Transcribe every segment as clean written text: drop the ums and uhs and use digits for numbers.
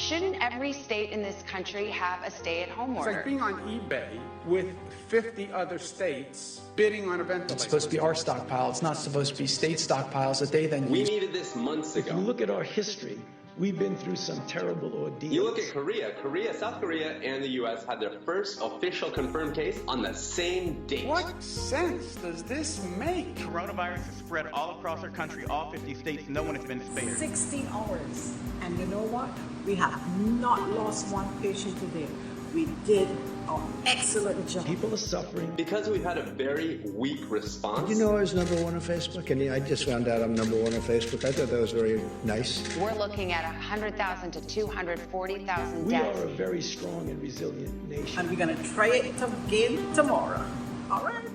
shouldn't every state in this country have a stay-at-home order? It's like being on eBay with 50 other states bidding on a ventilator. It's supposed to be our stockpile. It's not supposed to be state stockpiles that they then use. We needed this months ago. If you look at our history, we've been through some terrible ordeals. You look at Korea, South Korea and the U.S. had their first official confirmed case on the same date. What sense does this make? Coronavirus has spread all across our country, all 50 states. No one has been spared. 16 hours. And you know what? We have not lost one patient today. We did an excellent job. People are suffering. Because we've had a very weak response. You know I was number one on Facebook, and I just found out I'm number one on Facebook. I thought that was very nice. We're looking at 100,000 to 240,000 We deaths. are a very strong and resilient nation. And we're going to try it again tomorrow. All right?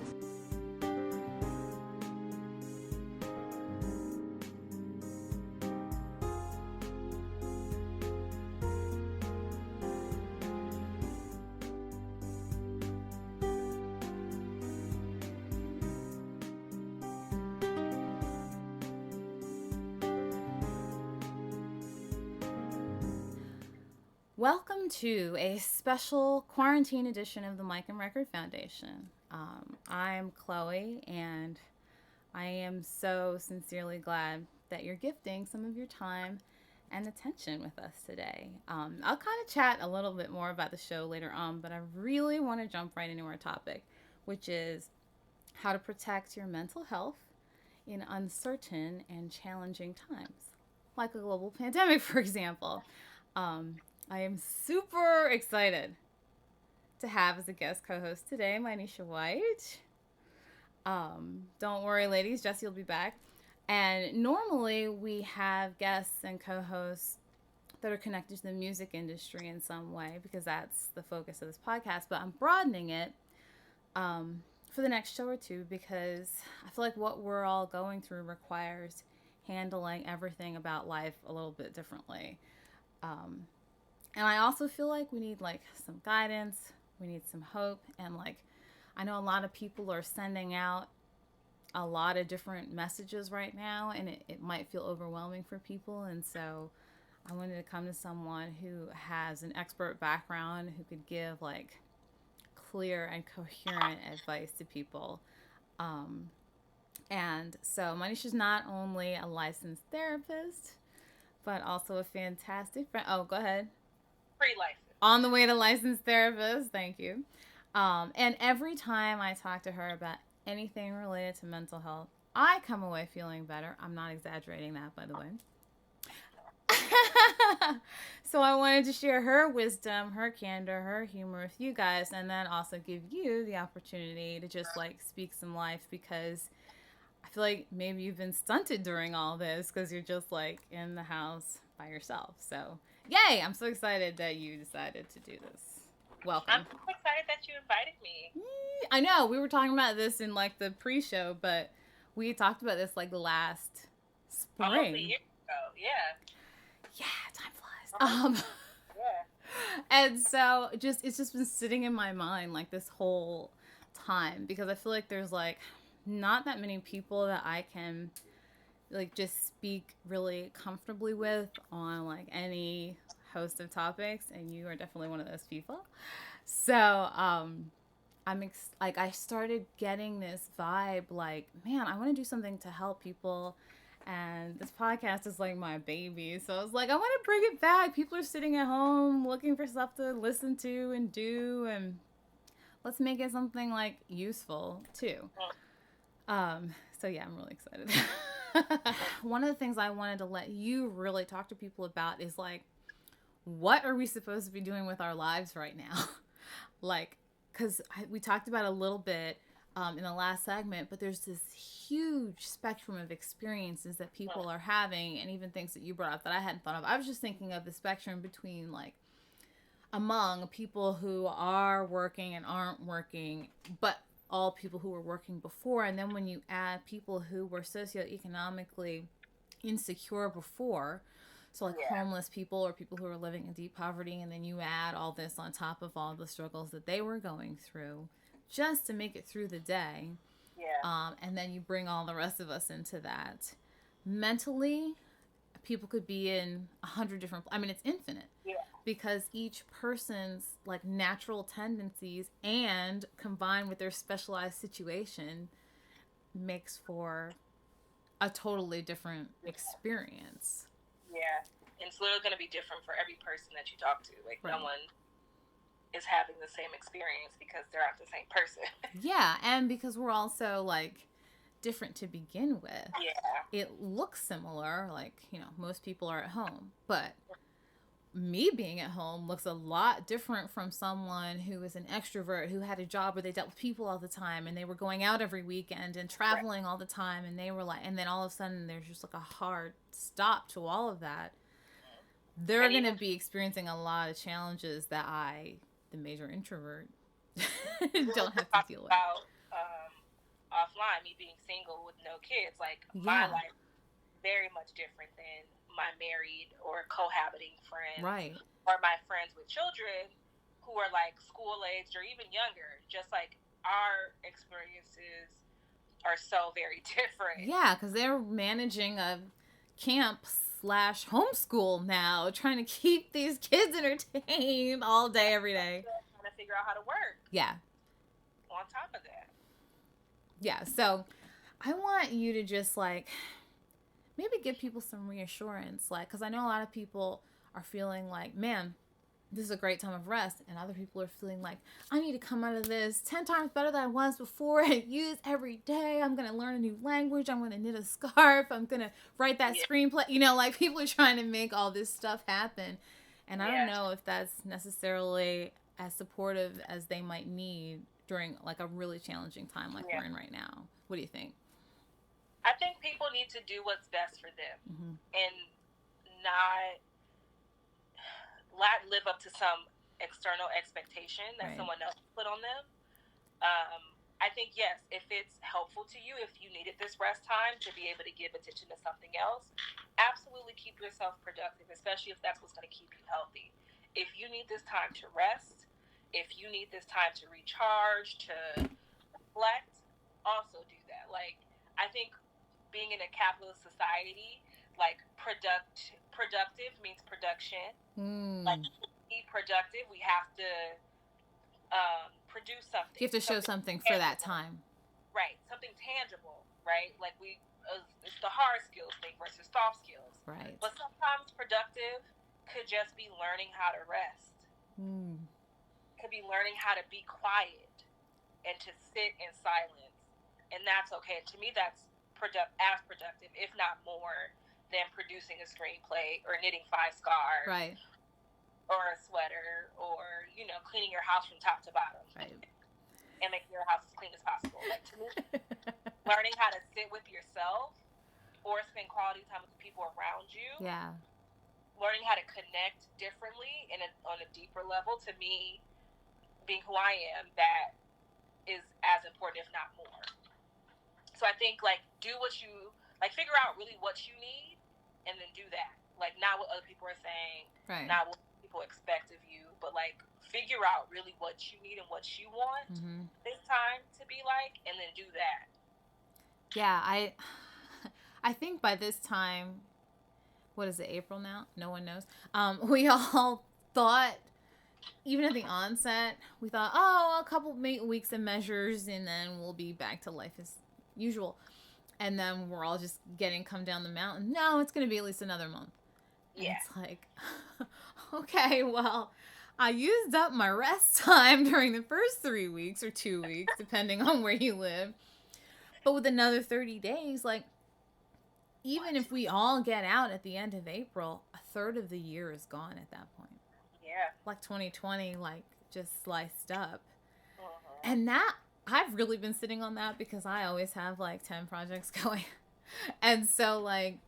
Welcome to a special quarantine edition of the Mic and Record Foundation. I'm Chloe, and I am so sincerely glad that you're gifting some of your time and attention with us today. I'll kind of chat a little bit more about the show later on, but I really want to jump right into our topic, which is how to protect your mental health in uncertain and challenging times, like a global pandemic, for example. I am super excited to have as a guest co-host today, Manisha White. Don't worry, ladies, Jesse will be back. And normally we have guests and co-hosts that are connected to the music industry in some way, because that's the focus of this podcast. But I'm broadening it for the next show or two, because I feel like what we're all going through requires handling everything about life a little bit differently. And I also feel like we need some guidance, we need some hope, and I know a lot of people are sending out a lot of different messages right now, and it might feel overwhelming for people, and so I wanted to come to someone who has an expert background, who could give clear and coherent advice to people. And so Manisha's not only a licensed therapist, but also a fantastic friend. Oh, go ahead. Pre-licensed. On the way to licensed therapist. Thank you. And every time I talk to her about anything related to mental health, I come away feeling better. I'm not exaggerating that, by the way. So I wanted to share her wisdom, her candor, her humor with you guys, and then also give you the opportunity to just speak some life, because I feel like maybe you've been stunted during all this because you're just in the house by yourself. So yay, I'm so excited that you decided to do this. Welcome. I'm so excited that you invited me. I know, we were talking about this in the pre-show, but we talked about this last spring. Almost a year ago, yeah. Yeah, time flies. Yeah. And so it's just been sitting in my mind this whole time, because I feel like there's not that many people that I can just speak really comfortably with on any host of topics, and you are definitely one of those people. So I started getting this vibe man, I want to do something to help people, and this podcast is my baby. So I was I want to bring it back. People are sitting at home looking for stuff to listen to and do, and let's make it something useful too. So yeah, I'm really excited. One of the things I wanted to let you really talk to people about is what are we supposed to be doing with our lives right now? Because we talked about a little bit in the last segment, but there's this huge spectrum of experiences that people are having, and even things that you brought up that I hadn't thought of. I was just thinking of the spectrum between among people who are working and aren't working, but all people who were working before. And then when you add people who were socioeconomically insecure before, so homeless people or people who are living in deep poverty, and then you add all this on top of all the struggles that they were going through just to make it through the day. Yeah. And then you bring all the rest of us into that. Mentally, people could be in 100 different, I mean, it's infinite. Yeah. Because each person's like natural tendencies and combined with their specialized situation makes for a totally different experience. Yeah. And it's literally going to be different for every person that you talk to. Like, Right. no one is having the same experience because they're not the same person. Yeah, and because we're also like different to begin with. Yeah. It looks similar, like, you know, most people are at home, but me being at home looks a lot different from someone who is an extrovert who had a job where they dealt with people all the time and they were going out every weekend and traveling all the time, and they were like, and then all of a sudden there's just like a hard stop to all of that. They're going to be experiencing a lot of challenges that I, the major introvert, don't have to deal with. About offline, me being single with no kids, like my Yeah. life very much different than my married or cohabiting friends, Right. or my friends with children who are like school aged or even younger. Just like our experiences are so very different. Yeah, because they're managing a camp / homeschool now, trying to keep these kids entertained all day, every day. Trying to figure out how to work Yeah. on top of that. Yeah, so I want you to just like maybe give people some reassurance, like, because I know a lot of people are feeling like, man, this is a great time of rest, and other people are feeling like, I need to come out of this 10 times better than I was before and use every day. I'm going to learn a new language. I'm going to knit a scarf. I'm going to write that screenplay. You know, like, people are trying to make all this stuff happen, and I don't know if that's necessarily as supportive as they might need during like a really challenging time like we're in right now. What do you think? I think people need to do what's best for them and not live up to some external expectation that someone else put on them. I think, yes, if it's helpful to you, if you needed this rest time to be able to give attention to something else, absolutely keep yourself productive, especially if that's what's going to keep you healthy. If you need this time to rest, if you need this time to recharge, to reflect, also do that. Like, I think being in a capitalist society, like, productive means production. Like, to be productive, we have to produce something. You have to show something for that time. Right. Something tangible, right? Like, it's the hard skills thing versus soft skills. Right. But sometimes productive could just be learning how to rest. Could be learning how to be quiet and to sit in silence. And that's okay. To me, that's as productive, if not more, than producing a screenplay or knitting 5 scarves. Right. Or a sweater, or, you know, cleaning your house from top to bottom. Right. And making your house as clean as possible. Like, to me, learning how to sit with yourself or spend quality time with the people around you. Yeah. Learning how to connect differently and on a deeper level, to me, being who I am, that is as important, if not more. So I think, like, do what you, like, figure out really what you need and then do that. Like, not what other people are saying, Right. not what people expect of you, but, like, figure out really what you need and what you want this time to be like, and then do that. Yeah, I think by this time, what is it, April now? No one knows. We all thought, even at the onset, we thought, oh, a couple weeks of measures, and then we'll be back to life as usual. And then we're all just come down the mountain. No, it's going to be at least another month. And it's like, okay, well, I used up my rest time during the first 3 weeks or 2 weeks, depending on where you live. But with another 30 days, like, even if we all get out at the end of April, a third of the year is gone at that point. Yeah. Like 2020, like, just sliced up. And that, I've really been sitting on that because I always have like 10 projects going. And so, like,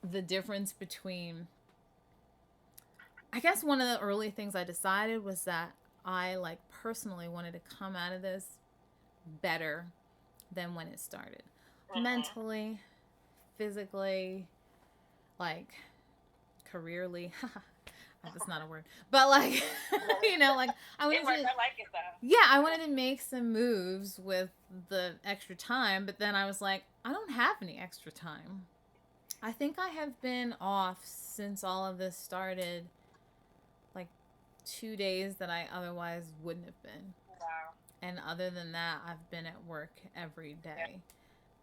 the difference between, I guess one of the early things I decided was that I, like, personally wanted to come out of this better than when it started. Mentally, physically, like, careerly. That's not a word. But, like, you know, like, I wanted It works. to, I like it, though. yeah, I wanted to make some moves with the extra time, but then I was like, I don't have any extra time. I think I have been off since all of this started, like 2 days that I otherwise wouldn't have been. Wow. And other than that, I've been at work every day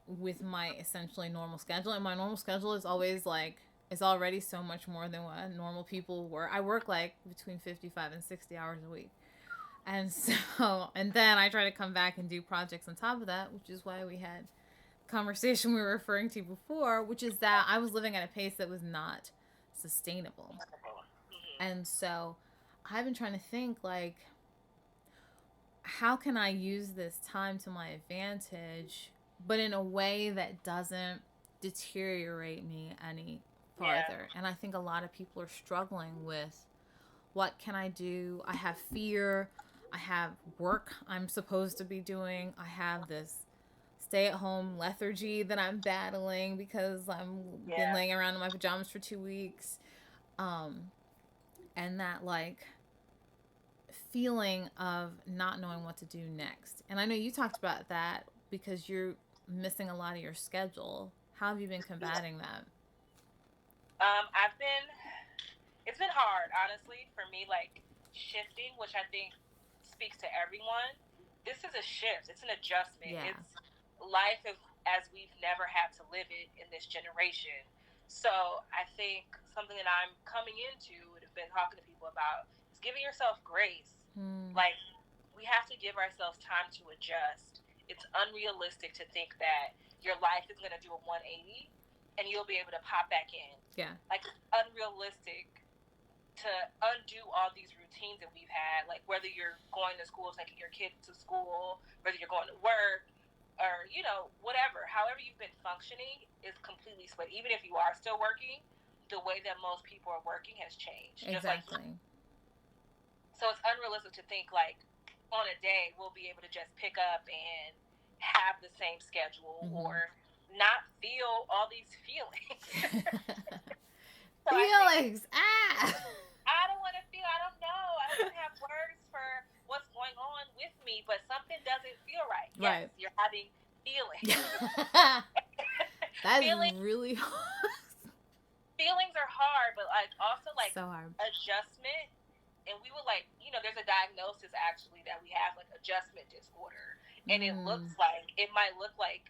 with my essentially normal schedule. And my normal schedule is always like, it's already so much more than what normal people work. I work like between 55 and 60 hours a week. And so, and then I try to come back and do projects on top of that, which is why we had conversation we were referring to before, which is that I was living at a pace that was not sustainable. And so I've been trying to think, like, how can I use this time to my advantage, but in a way that doesn't deteriorate me any farther? And I think a lot of people are struggling with, what can I do? I have fear. I have work I'm supposed to be doing. I have this stay-at-home lethargy that I'm battling because I'm been laying around in my pajamas for 2 weeks. And that, like, feeling of not knowing what to do next. And I know you talked about that because you're missing a lot of your schedule. How have you been combating that? It's been hard, honestly, for me, like, shifting, which I think speaks to everyone. This is a shift. It's an adjustment. Yeah. It's life as we've never had to live it in this generation. So I think something that I'm coming into and have been talking to people about is giving yourself grace. Like, we have to give ourselves time to adjust. It's unrealistic to think that your life is going to do a 180 and you'll be able to pop back in. Yeah. Like, it's unrealistic to undo all these routines that we've had, like whether you're going to school, taking your kids to school, whether you're going to work, or, you know, whatever, however you've been functioning is completely split. Even if you are still working, the way that most people are working has changed. Exactly. So it's unrealistic to think, like, on a day we'll be able to just pick up and have the same schedule or not feel all these feelings. Feelings! I don't want to feel, I don't know. I don't have words for what's going on with me, but something doesn't feel right. Yes, you're having feelings. That is really hard. Feelings are hard, but, like, also, like, so hard. Adjustment. And we would, like, you know, there's a diagnosis actually that we have, like, adjustment disorder. And it might look like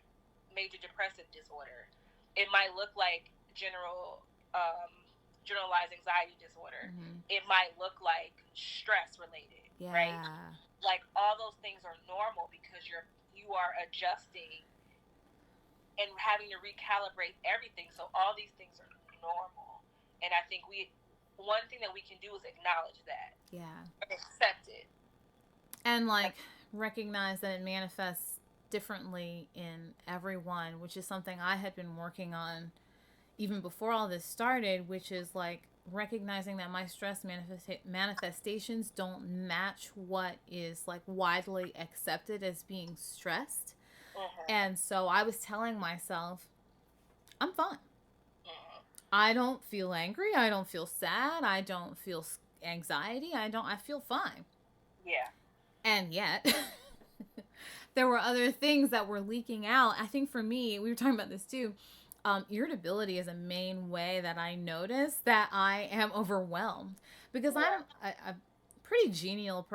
major depressive disorder. It might look like generalized anxiety disorder. It might look like stress related, right? Like, all those things are normal because you are adjusting and having to recalibrate everything. So all these things are normal. And I think one thing that we can do is acknowledge that. Yeah. Accept it. And, like, recognize that it manifests differently in everyone, which is something I had been working on even before all this started, which is, like, recognizing that my stress manifestations don't match what is, like, widely accepted as being stressed. And so I was telling myself, I'm fine. I don't feel angry. I don't feel sad. I don't feel anxiety. I feel fine. Yeah. And yet, there were other things that were leaking out. I think for me, we were talking about this too. Irritability is a main way that I notice that I am overwhelmed because I'm a pretty genial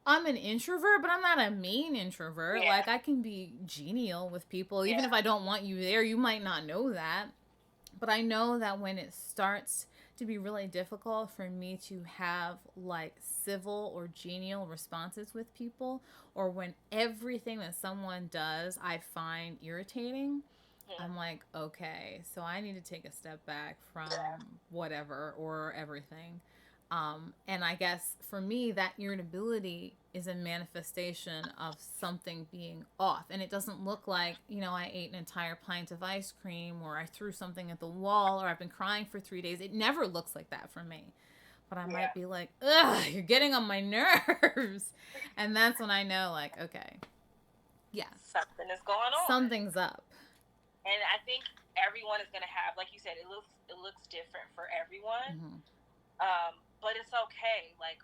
I'm an introvert, but I'm not a mean introvert. Like, I can be genial with people. Even if I don't want you there, you might not know that. But I know that when it starts to be really difficult for me to have, like, civil or genial responses with people, or when everything that someone does I find irritating, I'm like, okay, so I need to take a step back from whatever or everything. And I guess for me, that irritability is a manifestation of something being off. And it doesn't look like, you know, I ate an entire pint of ice cream or I threw something at the wall or I've been crying for 3 days. It never looks like that for me. But I might be like, ugh, you're getting on my nerves. And that's when I know, like, okay, something is going on. Something's up. And I think everyone is going to have, like you said, it looks different for everyone. But it's okay. Like,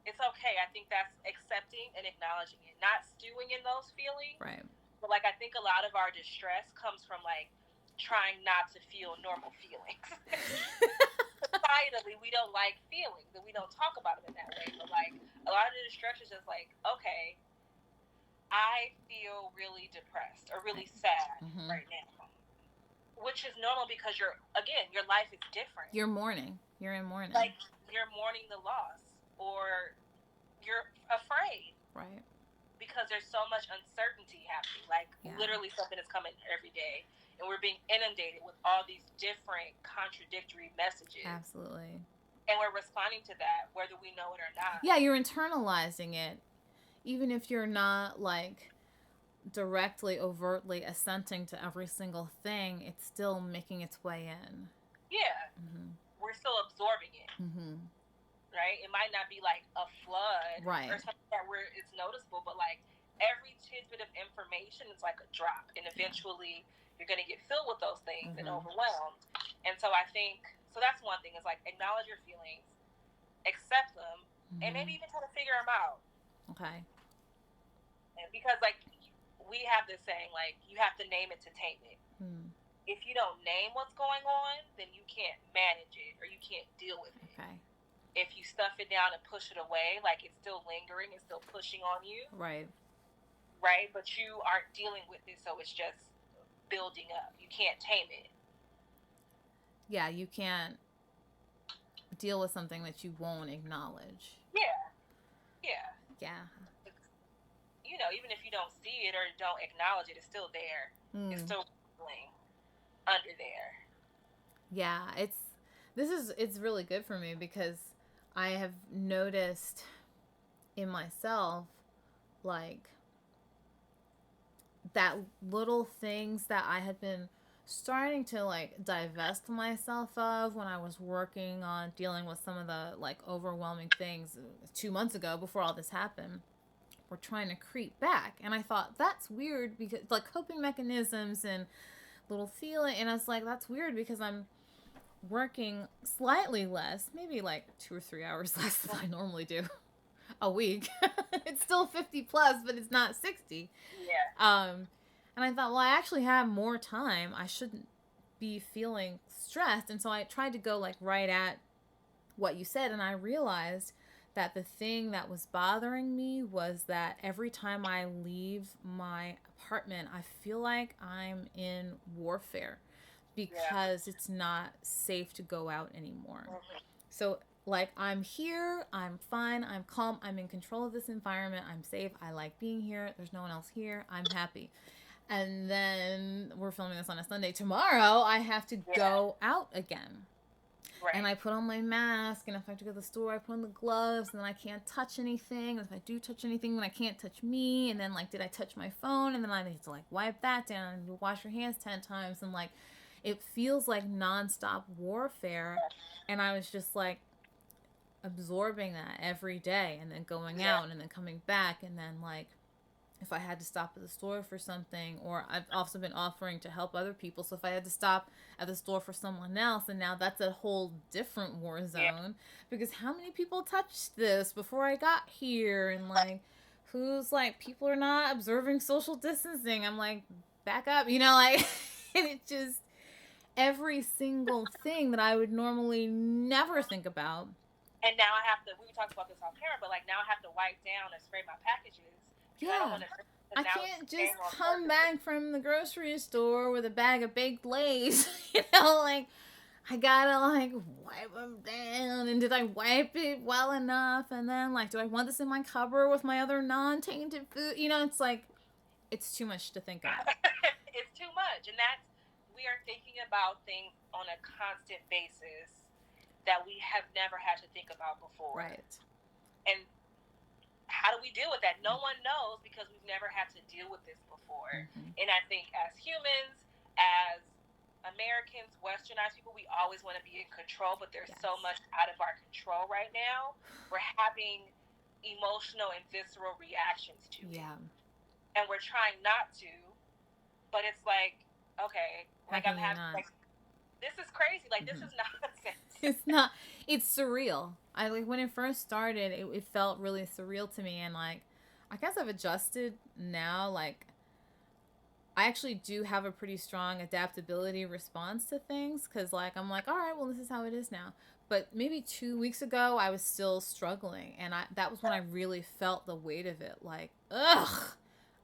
it's okay. I think that's accepting and acknowledging it, not stewing in those feelings. Right. But, like, I think a lot of our distress comes from, like, trying not to feel normal feelings. Societally, we don't like feelings, and we don't talk about them in that way. But like a lot of the distress is just like, okay, I feel really depressed or really sad right now, which is normal because your life is different. You're mourning. You're in mourning. Like you're mourning the loss, or you're afraid, right? Because there's so much uncertainty happening. Like literally something is coming every day, and we're being inundated with all these different contradictory messages. Absolutely. And we're responding to that whether we know it or not. Yeah, you're internalizing it. Even if you're not like directly, overtly assenting to every single thing, it's still making its way in. Yeah. We're still absorbing it. Right? It might not be like a flood or something that where it's noticeable, but like every tidbit of information is like a drop, and eventually you're going to get filled with those things and overwhelmed. And so I think, so that's one thing, is like acknowledge your feelings, accept them, and maybe even try to figure them out. Okay. And because like we have this saying, like you have to name it to tame it. If you don't name what's going on, then you can't manage it or you can't deal with it. Okay. If you stuff it down and push it away, like it's still lingering, it's still pushing on you. Right. Right? But you aren't dealing with it, so it's just building up. You can't tame it. Yeah, you can't deal with something that you won't acknowledge. Yeah. You know, even if you don't see it or don't acknowledge it, it's still there. It's still under there. Yeah, it's really good for me because I have noticed in myself like that little things that I had been starting to like divest myself of when I was working on dealing with some of the like overwhelming things 2 months ago before all this happened were trying to creep back. And I thought that's weird because like coping mechanisms and little feeling, and I was like, that's weird because I'm working slightly less, maybe like 2 or 3 hours less than I normally do a week. It's still 50 plus, but it's not 60. Yeah. And I thought, well, I actually have more time. I shouldn't be feeling stressed. And so I tried to go like right at what you said, and I realized that the thing that was bothering me was that every time I leave my apartment, I feel like I'm in warfare because it's not safe to go out anymore. So like I'm here, I'm fine, I'm calm, I'm in control of this environment, I'm safe, I like being here, there's no one else here, I'm happy. And then we're filming this on a Sunday. Tomorrow I have to go out again. Right. And I put on my mask, and if I have to go to the store, I put on the gloves, and then I can't touch anything. And if I do touch anything, then I can't touch me. And then, like, did I touch my phone? And then I need to, like, wipe that down and wash your hands 10 times. And, like, it feels like nonstop warfare. And I was just, like, absorbing that every day and then going out and then coming back. And then, like, if I had to stop at the store for something, or I've also been offering to help other people. So if I had to stop at the store for someone else, and now that's a whole different war zone because how many people touched this before I got here? And like, who's like, people are not observing social distancing. I'm like, back up, you know, like, and it just, every single thing that I would normally never think about. And now I have to, we talked about this off camera, but like now I have to wipe down and spray my packages. Yeah, I can't just come back from the grocery store with a bag of baked Lay's, you know, like, I gotta, like, wipe them down, and did I wipe it well enough, and then, like, do I want this in my cupboard with my other non-tainted food, you know, it's like, it's too much to think about. It's too much, and that's, we are thinking about things on a constant basis that we have never had to think about before. Right. And how do we deal with that? No one knows because we've never had to deal with this before. And I think as humans, as Americans, Westernized people, we always want to be in control, but there's so much out of our control right now. We're having emotional and visceral reactions to it. And we're trying not to, but it's like, okay, like I'm having, like, this is crazy. Like, this is nonsense. It's not, it's surreal. I like when it first started, it felt really surreal to me. And like, I guess I've adjusted now. Like, I actually do have a pretty strong adaptability response to things, because like I'm like, all right, well, this is how it is now. But maybe 2 weeks ago, I was still struggling, and that was when I really felt the weight of it. Like, ugh,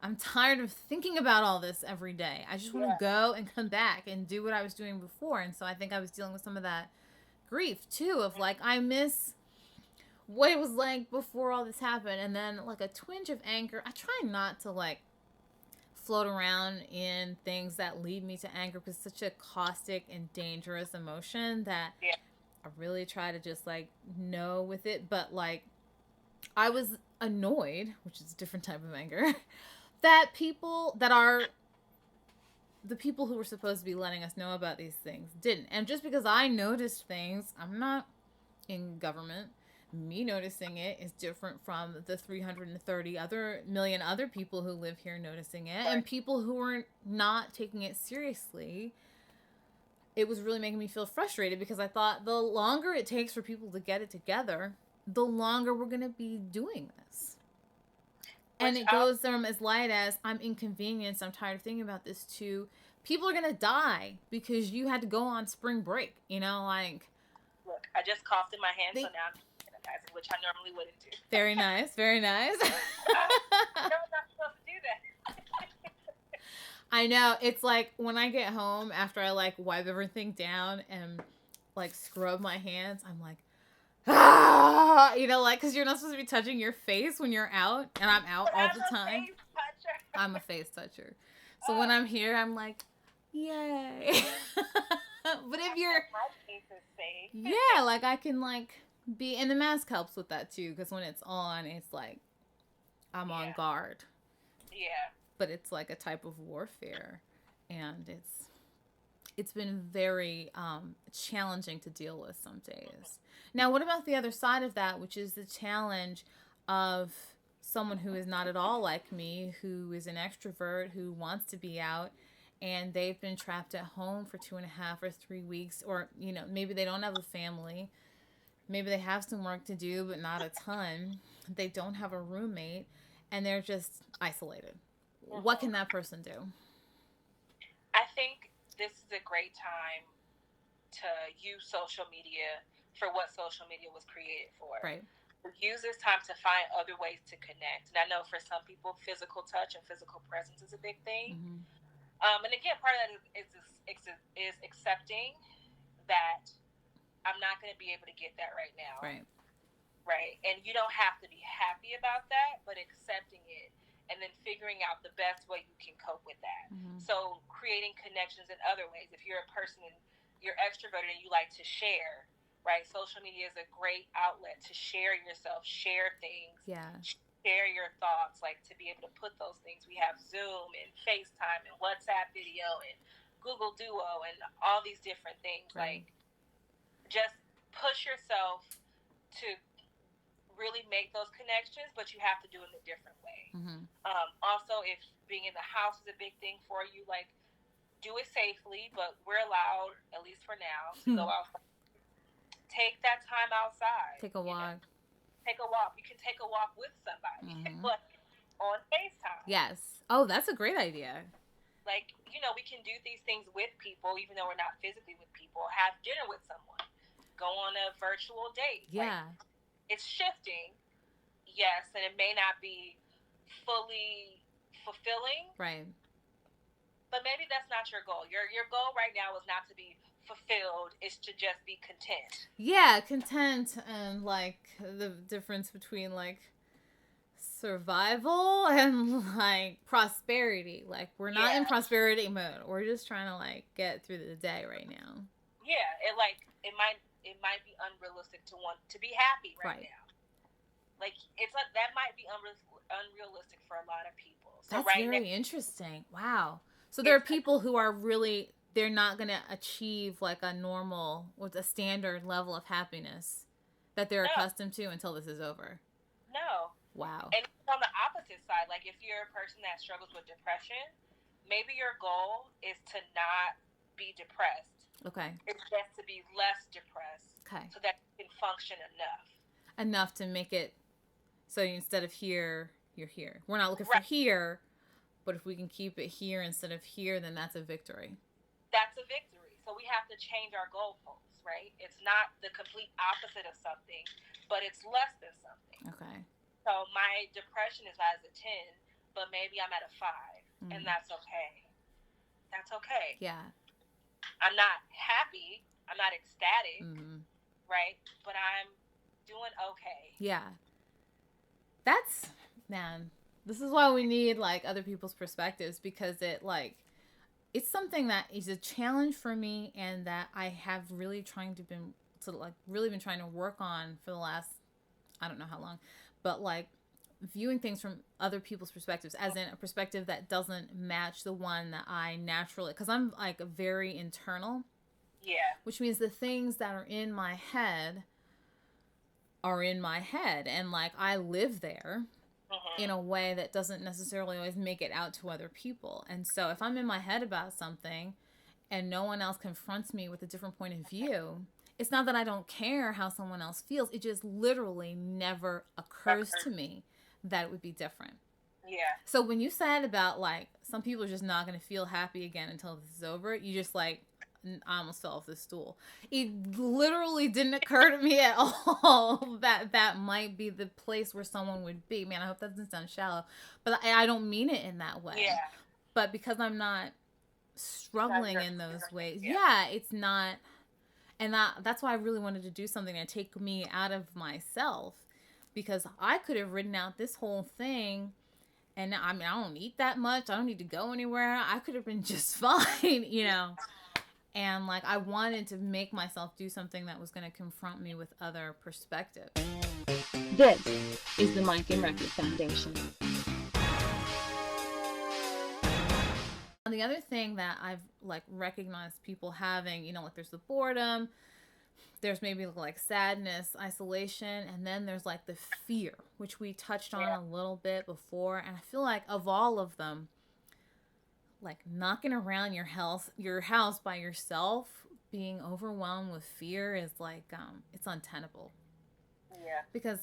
I'm tired of thinking about all this every day. I just want to go and come back and do what I was doing before. And so I think I was dealing with some of that grief too, of like, I miss what it was like before all this happened, and then like a twinge of anger. I try not to like float around in things that lead me to anger, because it's such a caustic and dangerous emotion that I really try to just like know with it. But like, I was annoyed, which is a different type of anger, that people that are the people who were supposed to be letting us know about these things didn't. And just because I noticed things, I'm not in government. Me noticing it is different from the 330 million other people who live here noticing it, and people who are not taking it seriously. It was really making me feel frustrated, because I thought the longer it takes for people to get it together, the longer we're going to be doing this. And it goes from as light as, I'm inconvenienced, I'm tired of thinking about this, to people are going to die because you had to go on spring break, you know, like. Look, I just coughed in my hand, so now I'm sanitizing, which I normally wouldn't do. Very nice, very nice. No, I'm not supposed to do that. I know. It's like when I get home after I like wipe everything down and like scrub my hands, I'm like, ah, you know, like, because you're not supposed to be touching your face when you're out, and I'm out all the time. I'm a face toucher. So when I'm here, I'm like, yay. But if you're, yeah, like I can like be, and the mask helps with that too, because when it's on, it's like I'm on guard. Yeah. But it's like a type of warfare, and it's been very challenging to deal with some days. Now, what about the other side of that, which is the challenge of someone who is not at all like me, who is an extrovert, who wants to be out, and they've been trapped at home for 2.5 or 3 weeks, or, you know, maybe they don't have a family. Maybe they have some work to do, but not a ton. They don't have a roommate, and they're just isolated. What can that person do? I think this is a great time to use social media for what social media was created for. Right. Use this time to find other ways to connect. And I know for some people, physical touch and physical presence is a big thing. Mm-hmm. And again, part of that is accepting that I'm not going to be able to get that right now. Right. Right. And you don't have to be happy about that, but accepting it. And then figuring out the best way you can cope with that. Mm-hmm. So creating connections in other ways. If you're a person and you're extroverted and you like to share, right? Social media is a great outlet to share yourself, share things, share your thoughts, like to be able to put those things. We have Zoom and FaceTime and WhatsApp video and Google Duo and all these different things. Right. Like, just push yourself to really make those connections, but you have to do it in a different way. Mm-hmm. Also, if being in the house is a big thing for you, like, do it safely, but we're allowed, at least for now, to go outside. Take that time outside. Take a walk. Take a walk. You can take a walk with somebody, like on FaceTime. Yes. Oh, that's a great idea. Like, you know, we can do these things with people, even though we're not physically with people. Have dinner with someone. Go on a virtual date. Yeah. Like, it's shifting, yes, and it may not be fully fulfilling. Right. But maybe that's not your goal. Your goal right now is not to be fulfilled. It's to just be content. Yeah, content, and like the difference between like survival and like prosperity. Like, we're not in prosperity mode. We're just trying to like get through the day right now. Yeah, it might be unrealistic to want to be happy right now. Like, it's like that might be unrealistic for a lot of people. So that's right very interesting. Wow. So there are people who are really, they're not going to achieve like a normal, with a standard level of happiness that they're accustomed to until this is over. No. Wow. And on the opposite side, like if you're a person that struggles with depression, maybe your goal is to not be depressed. Okay. It's just to be less depressed. Okay. So that you can function enough. Enough to make it so instead of here, you're here. We're not looking for here, But if we can keep it here instead of here, then that's a victory. That's a victory. So we have to change our goalposts, right? It's not the complete opposite of something, but it's less than something. Okay. So my depression is as a 10, but maybe I'm at a 5, and that's okay. That's okay. Yeah. I'm not happy. I'm not ecstatic, right? But I'm doing okay. Yeah. That's, man, this is why we need, like, other people's perspectives, because it, like, it's something that is a challenge for me, and that I have really been trying to work on for the last, I don't know how long, but, like, viewing things from other people's perspectives, as in a perspective that doesn't match the one that I naturally, because I'm, like, very internal. Yeah. Which means the things that are in my head are in my head, and, like, I live there in a way that doesn't necessarily always make it out to other people. And so if I'm in my head about something and no one else confronts me with a different point of view, it's not that I don't care how someone else feels. It just literally never occurs to me that it would be different. Yeah. So when you said about, like, some people are just not going to feel happy again until this is over, you just, like, I almost fell off the stool. It literally didn't occur to me at all that might be the place where someone would be. Man, I hope that doesn't sound shallow, but I don't mean it in that way. Yeah. But because I'm not struggling in those ways, yeah, it's not. And that's why I really wanted to do something to take me out of myself, because I could have written out this whole thing. And I mean, I don't eat that much. I don't need to go anywhere. I could have been just fine, you know. And, like, I wanted to make myself do something that was going to confront me with other perspectives. This is the Mike and Record Foundation. And the other thing that I've, like, recognized people having, you know, like, there's the boredom, there's maybe, like, sadness, isolation, and then there's, like, the fear, which we touched on a little bit before. And I feel like of all of them, like, knocking around your house by yourself, being overwhelmed with fear is, like, it's untenable. Yeah. Because,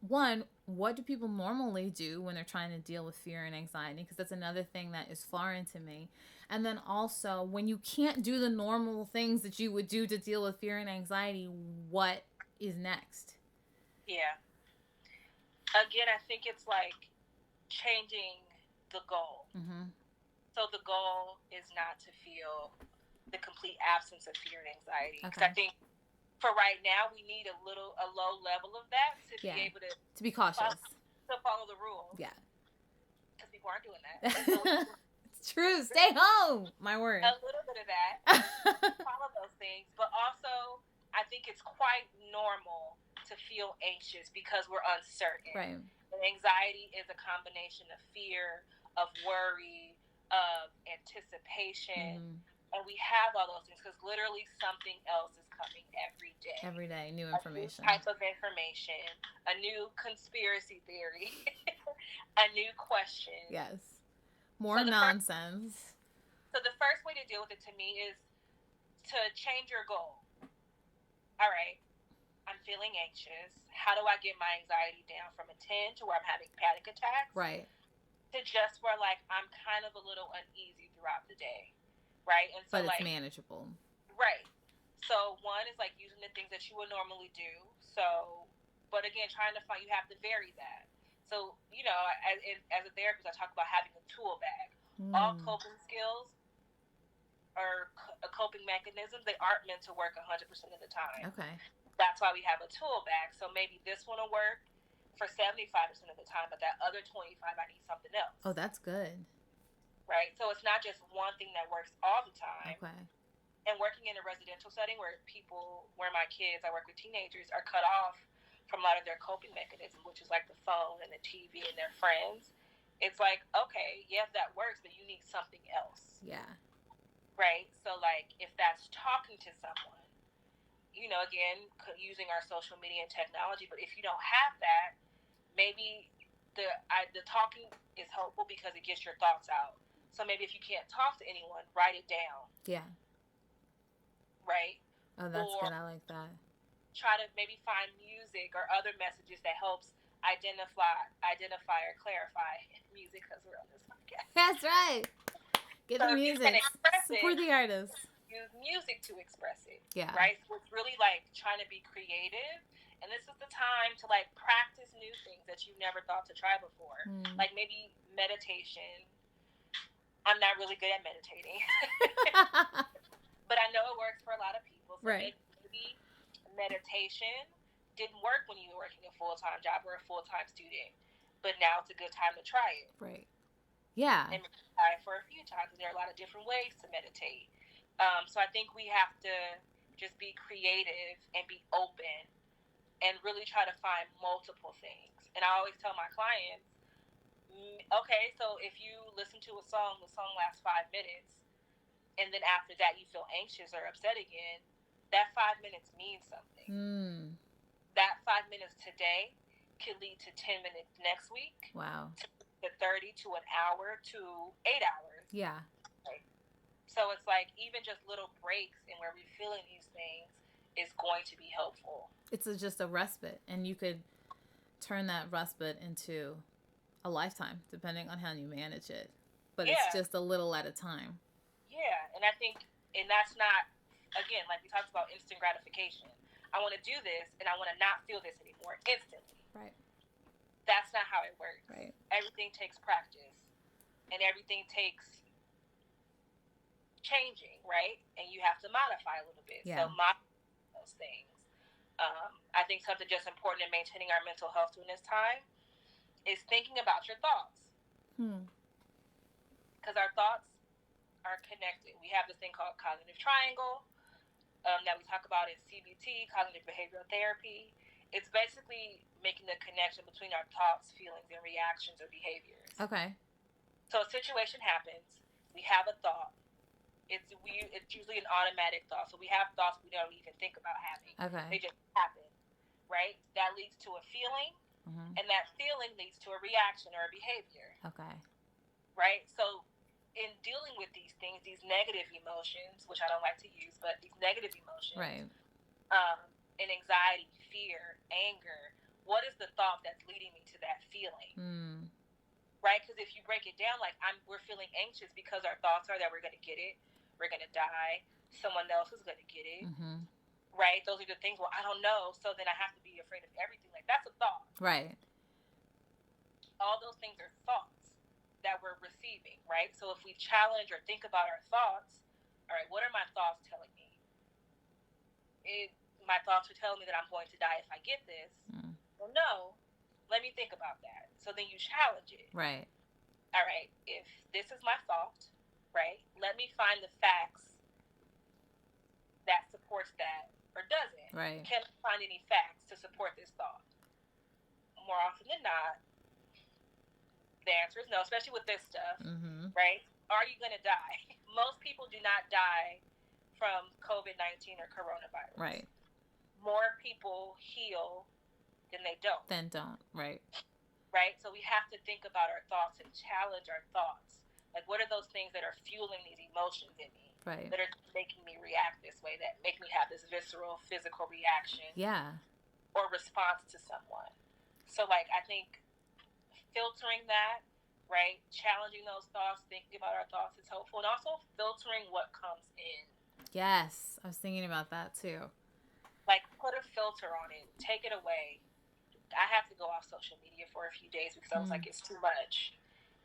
one, what do people normally do when they're trying to deal with fear and anxiety? Because that's another thing that is foreign to me. And then also, when you can't do the normal things that you would do to deal with fear and anxiety, what is next? Yeah. Again, I think it's, like, changing the goal. So the goal is not to feel the complete absence of fear and anxiety. Because I think for right now, we need a low level of that to be able to be cautious, to follow the rules. Yeah. Because people aren't doing that. So it's true. Stay home. My word. A little bit of that. Follow those things. But also, I think it's quite normal to feel anxious because we're uncertain. Right. And anxiety is a combination of fear, of worry, of anticipation, and we have all those things because literally something else is coming every day. Every day, new information. A new type of information, a new conspiracy theory, a new question. Yes. More nonsense. So the first way to deal with it to me is to change your goal. All right, I'm feeling anxious. How do I get my anxiety down from a 10 to where I'm having panic attacks? Right. To just where, like, I'm kind of a little uneasy throughout the day, right? And so, but it's like, manageable. Right. So one is, like, using the things that you would normally do. So, but again, trying to find, you have to vary that. So, you know, as a therapist, I talk about having a tool bag. All coping skills or coping mechanisms, they aren't meant to work 100% of the time. Okay. That's why we have a tool bag. So maybe this one will work for 75% of the time, but that other 25, I need something else. Oh, that's good. Right? So it's not just one thing that works all the time. Okay. And working in a residential setting where my kids, I work with teenagers, are cut off from a lot of their coping mechanisms, which is like the phone and the TV and their friends. It's like, okay, yes, that works, but you need something else. Yeah. Right? So, like, if that's talking to someone, you know, again, using our social media and technology, but if you don't have that, maybe the talking is helpful because it gets your thoughts out. So maybe if you can't talk to anyone, write it down. Yeah. Right? Oh, that's good. I like that. Try to maybe find music or other messages that helps identify or clarify music because we're on this podcast. That's right. Get So the if you music. can express Support it, the artists. use music to express it. Yeah. Right? So it's really like trying to be creative. And this is the time to like practice new things that you've never thought to try before. Like maybe meditation. I'm not really good at meditating. But I know it works for a lot of people. So Right. maybe meditation didn't work when you were working a full-time job or a full-time student. But now it's a good time to try it. Right. Yeah. And try it for a few times. And there are a lot of different ways to meditate. So I think we have to just be creative and be open and really try to find multiple things. And I always tell my clients, okay, so if you listen to a song, the song lasts 5 minutes, and then after that you feel anxious or upset again, that 5 minutes means something. That 5 minutes today could lead to 10 minutes next week. Wow. To 30 to an hour to 8 hours. Yeah. Right? So it's like even just little breaks in where we're feeling these things is going to be helpful. It's just a respite, and you could turn that respite into a lifetime, depending on how you manage it. But it's just a little at a time. Yeah, and I think, and that's not, again, like we talked about instant gratification. I want to do this, and I want to not feel this anymore instantly. Right. That's not how it works. Right. Everything takes practice, and everything takes changing, right? And you have to modify a little bit. Yeah. So modify those things. I think something just important in maintaining our mental health during this time is thinking about your thoughts. Because our thoughts are connected. We have this thing called cognitive triangle that we talk about in CBT, cognitive behavioral therapy. It's basically making the connection between our thoughts, feelings, and reactions or behaviors. Okay. So a situation happens. We have a thought. It's usually an automatic thought. So we have thoughts we don't even think about having. Okay. They just happen, right? That leads to a feeling, and that feeling leads to a reaction or a behavior. Okay. Right? So in dealing with these things, these negative emotions, which I don't like to use, but these negative emotions, Right. And anxiety, fear, anger, what is the thought that's leading me to that feeling? Right? Because if you break it down, like we're feeling anxious because our thoughts are that we're going to get it, we're going to die, someone else is going to get it, right? Those are the things, well, I don't know, so then I have to be afraid of everything. Like, that's a thought. Right. All those things are thoughts that we're receiving, right? So if we challenge or think about our thoughts, all right, what are my thoughts telling me? My thoughts are telling me that I'm going to die if I get this. Well, no. Let me think about that. So then you challenge it. Right. All right, if this is my thought, right, let me find the facts that supports that or doesn't. Right. Can I find any facts to support this thought? More often than not, the answer is no, especially with this stuff, right? Are you going to die? Most people do not die from COVID-19 or coronavirus. Right. More people heal than they don't. Then don't. Right. Right? So we have to think about our thoughts and challenge our thoughts. Like, what are those things that are fueling these emotions in me? Right. That are making me react this way, that make me have this visceral, physical reaction. Yeah. Or response to someone. So, like, I think filtering that, right? Challenging those thoughts, thinking about our thoughts is helpful. And also filtering what comes in. Yes. I was thinking about that too. Like, put a filter on it. Take it away. I have to go off social media for a few days because I was like, it's too much.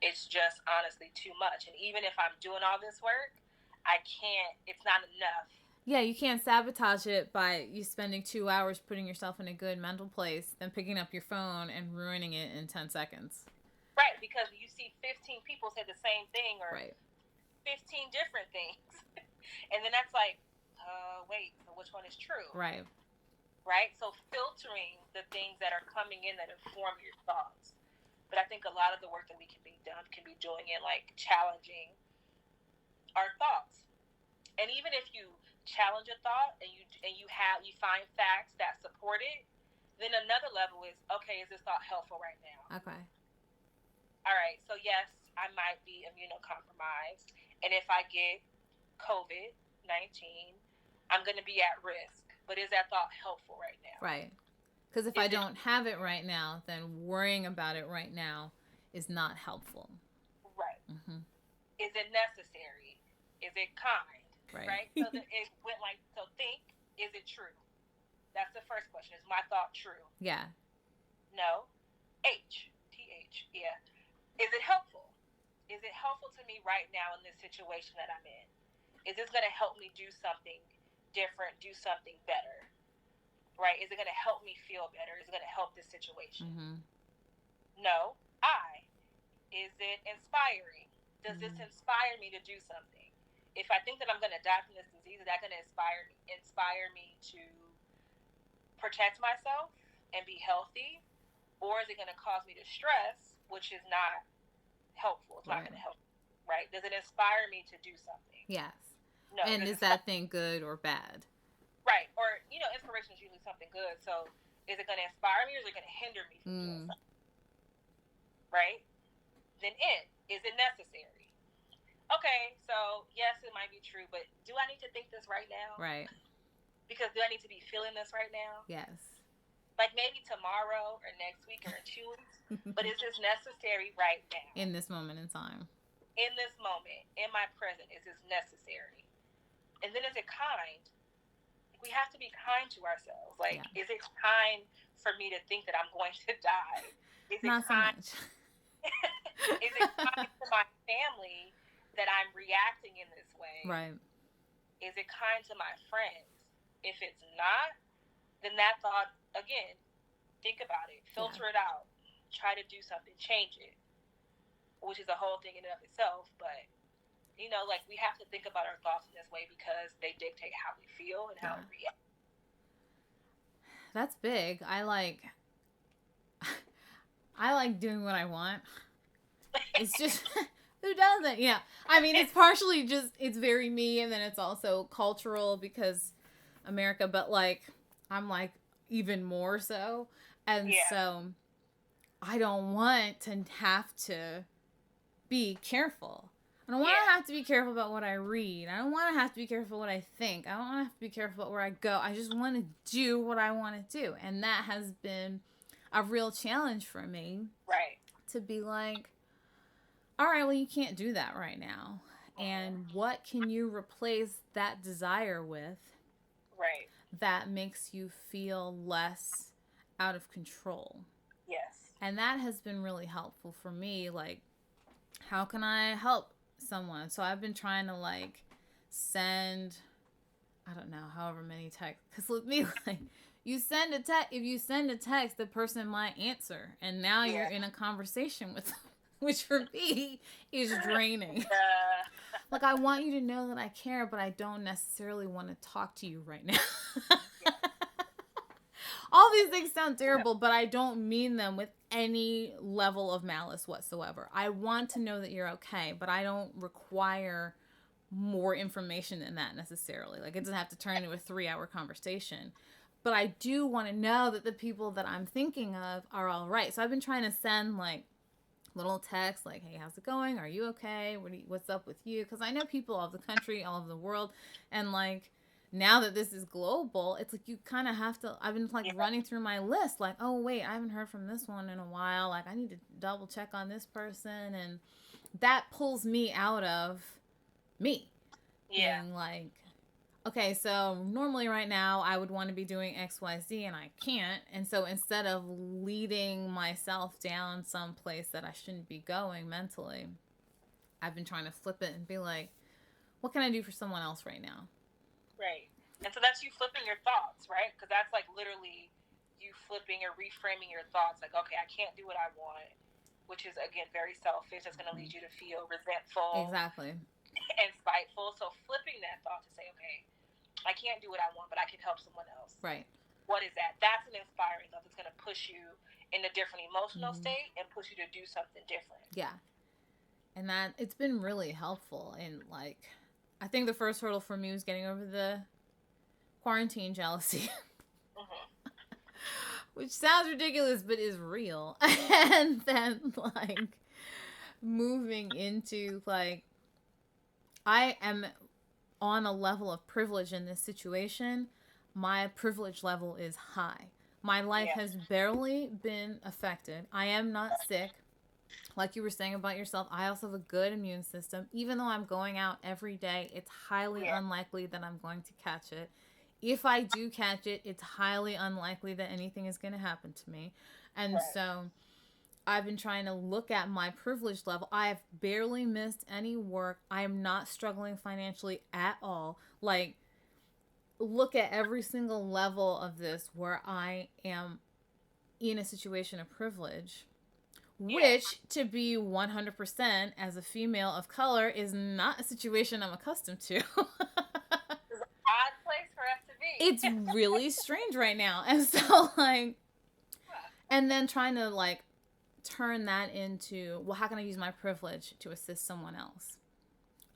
It's just honestly too much. And even if I'm doing all this work, I can't, it's not enough. Yeah, you can't sabotage it by you spending 2 hours putting yourself in a good mental place, then picking up your phone and ruining it in 10 seconds. Right, because you see 15 people say the same thing or Right. 15 different things. And then that's like, wait, so which one is true? Right. Right? So filtering the things that are coming in that inform your thoughts. But I think a lot of the work that we can be doing in like challenging our thoughts. And even if you challenge a thought and you find facts that support it, then another level is, okay, is this thought helpful right now? Okay. All right, so yes, I might be immunocompromised. And if I get COVID-19, I'm going to be at risk. But is that thought helpful right now? Right. Because if I don't have it right now, then worrying about it right now is not helpful. Right. Mm-hmm. Is it necessary? Is it kind? Right? So it went like, so think, is it true? That's the first question. Is my thought true? Yeah. No. TH. Yeah. Is it helpful? Is it helpful to me right now in this situation that I'm in? Is this going to help me do something different, do something better? Right? Is it going to help me feel better? Is it going to help this situation? Mm-hmm. No. Is it inspiring? Does this inspire me to do something? If I think that I'm going to die from this disease, is that going to inspire me to protect myself and be healthy? Or is it going to cause me to stress, which is not helpful? It's not going to help. Right? Does it inspire me to do something? Yes. No. And is that thing good or bad? Right. Or, inspiration is usually something good. So is it going to inspire me or is it going to hinder me from doing something? Right? Then is it necessary? Okay, so yes, it might be true, but do I need to think this right now? Right. Because do I need to be feeling this right now? Yes. Like maybe tomorrow or next week or in 2 weeks, but is this necessary right now? In this moment in time. In this moment, in my present, is this necessary? And then is it kind? We have to be kind to ourselves. Like, is it kind for me to think that I'm going to die? Is it Not kind? So much. Is it kind to my family that I'm reacting in this way? Right. Is it kind to my friends? If it's not, then that thought, again, think about it. Filter it out. Try to do something. Change it. Which is a whole thing in and of itself. But, like we have to think about our thoughts in this way because they dictate how we feel and how we react. That's big. I like doing what I want. It's just, who doesn't? Yeah. I mean, it's partially just, it's very me, and then it's also cultural because America, but I'm even more so. And so I don't want to have to be careful. I don't want to have to be careful about what I read. I don't want to have to be careful what I think. I don't want to have to be careful about where I go. I just want to do what I want to do. And that has been a real challenge for me. Right. To be like, all right, well, you can't do that right now. And what can you replace that desire with? Right. That makes you feel less out of control. Yes. And that has been really helpful for me. Like, how can I help someone? So I've been trying to send, I don't know, however many texts. Because with me, you send a text, if you send a text, the person might answer. And now you're in a conversation with them, which for me is draining. I want you to know that I care, but I don't necessarily want to talk to you right now. All these things sound terrible, but I don't mean them with any level of malice whatsoever. I want to know that you're okay, but I don't require more information than that necessarily. It doesn't have to turn into a 3-hour conversation. But I do want to know that the people that I'm thinking of are all right. So I've been trying to send little texts hey, how's it going? Are you okay? What's up with you? Because I know people all over the country, all over the world. And now that this is global, it's you kind of have to, I've been running through my list, oh wait, I haven't heard from this one in a while. I need to double check on this person. And that pulls me out of me. Yeah. Being okay, so normally right now I would want to be doing XYZ and I can't. And so instead of leading myself down some place that I shouldn't be going mentally, I've been trying to flip it and be what can I do for someone else right now? Right. And so that's you flipping your thoughts, right? Because that's like literally you flipping or reframing your thoughts. Like, okay, I can't do what I want, which is, again, very selfish. It's going to lead you to feel resentful. Exactly. And spiteful. So flipping that thought to say, okay, I can't do what I want, but I can help someone else. Right. What is that? That's an inspiring thought that's going to push you in a different emotional state and push you to do something different. Yeah. And that, it's been really helpful. And like, I think the first hurdle for me was getting over the quarantine jealousy. Which sounds ridiculous, but is real. And then, like, moving into, like, I am on a level of privilege in this situation. My privilege level is high. My life has barely been affected. I am not sick. Like you were saying about yourself, I also have a good immune system. Even though I'm going out every day, it's highly unlikely that I'm going to catch it. If I do catch it, it's highly unlikely that anything is going to happen to me. And so I've been trying to look at my privilege level. I have barely missed any work. I am not struggling financially at all. Like, look at every single level of this where I am in a situation of privilege, which, to be 100% as a female of color, is not a situation I'm accustomed to. It's an odd place for us to be. It's really strange right now. And so, like, and then trying to, like, turn that into, well, how can I use my privilege to assist someone else?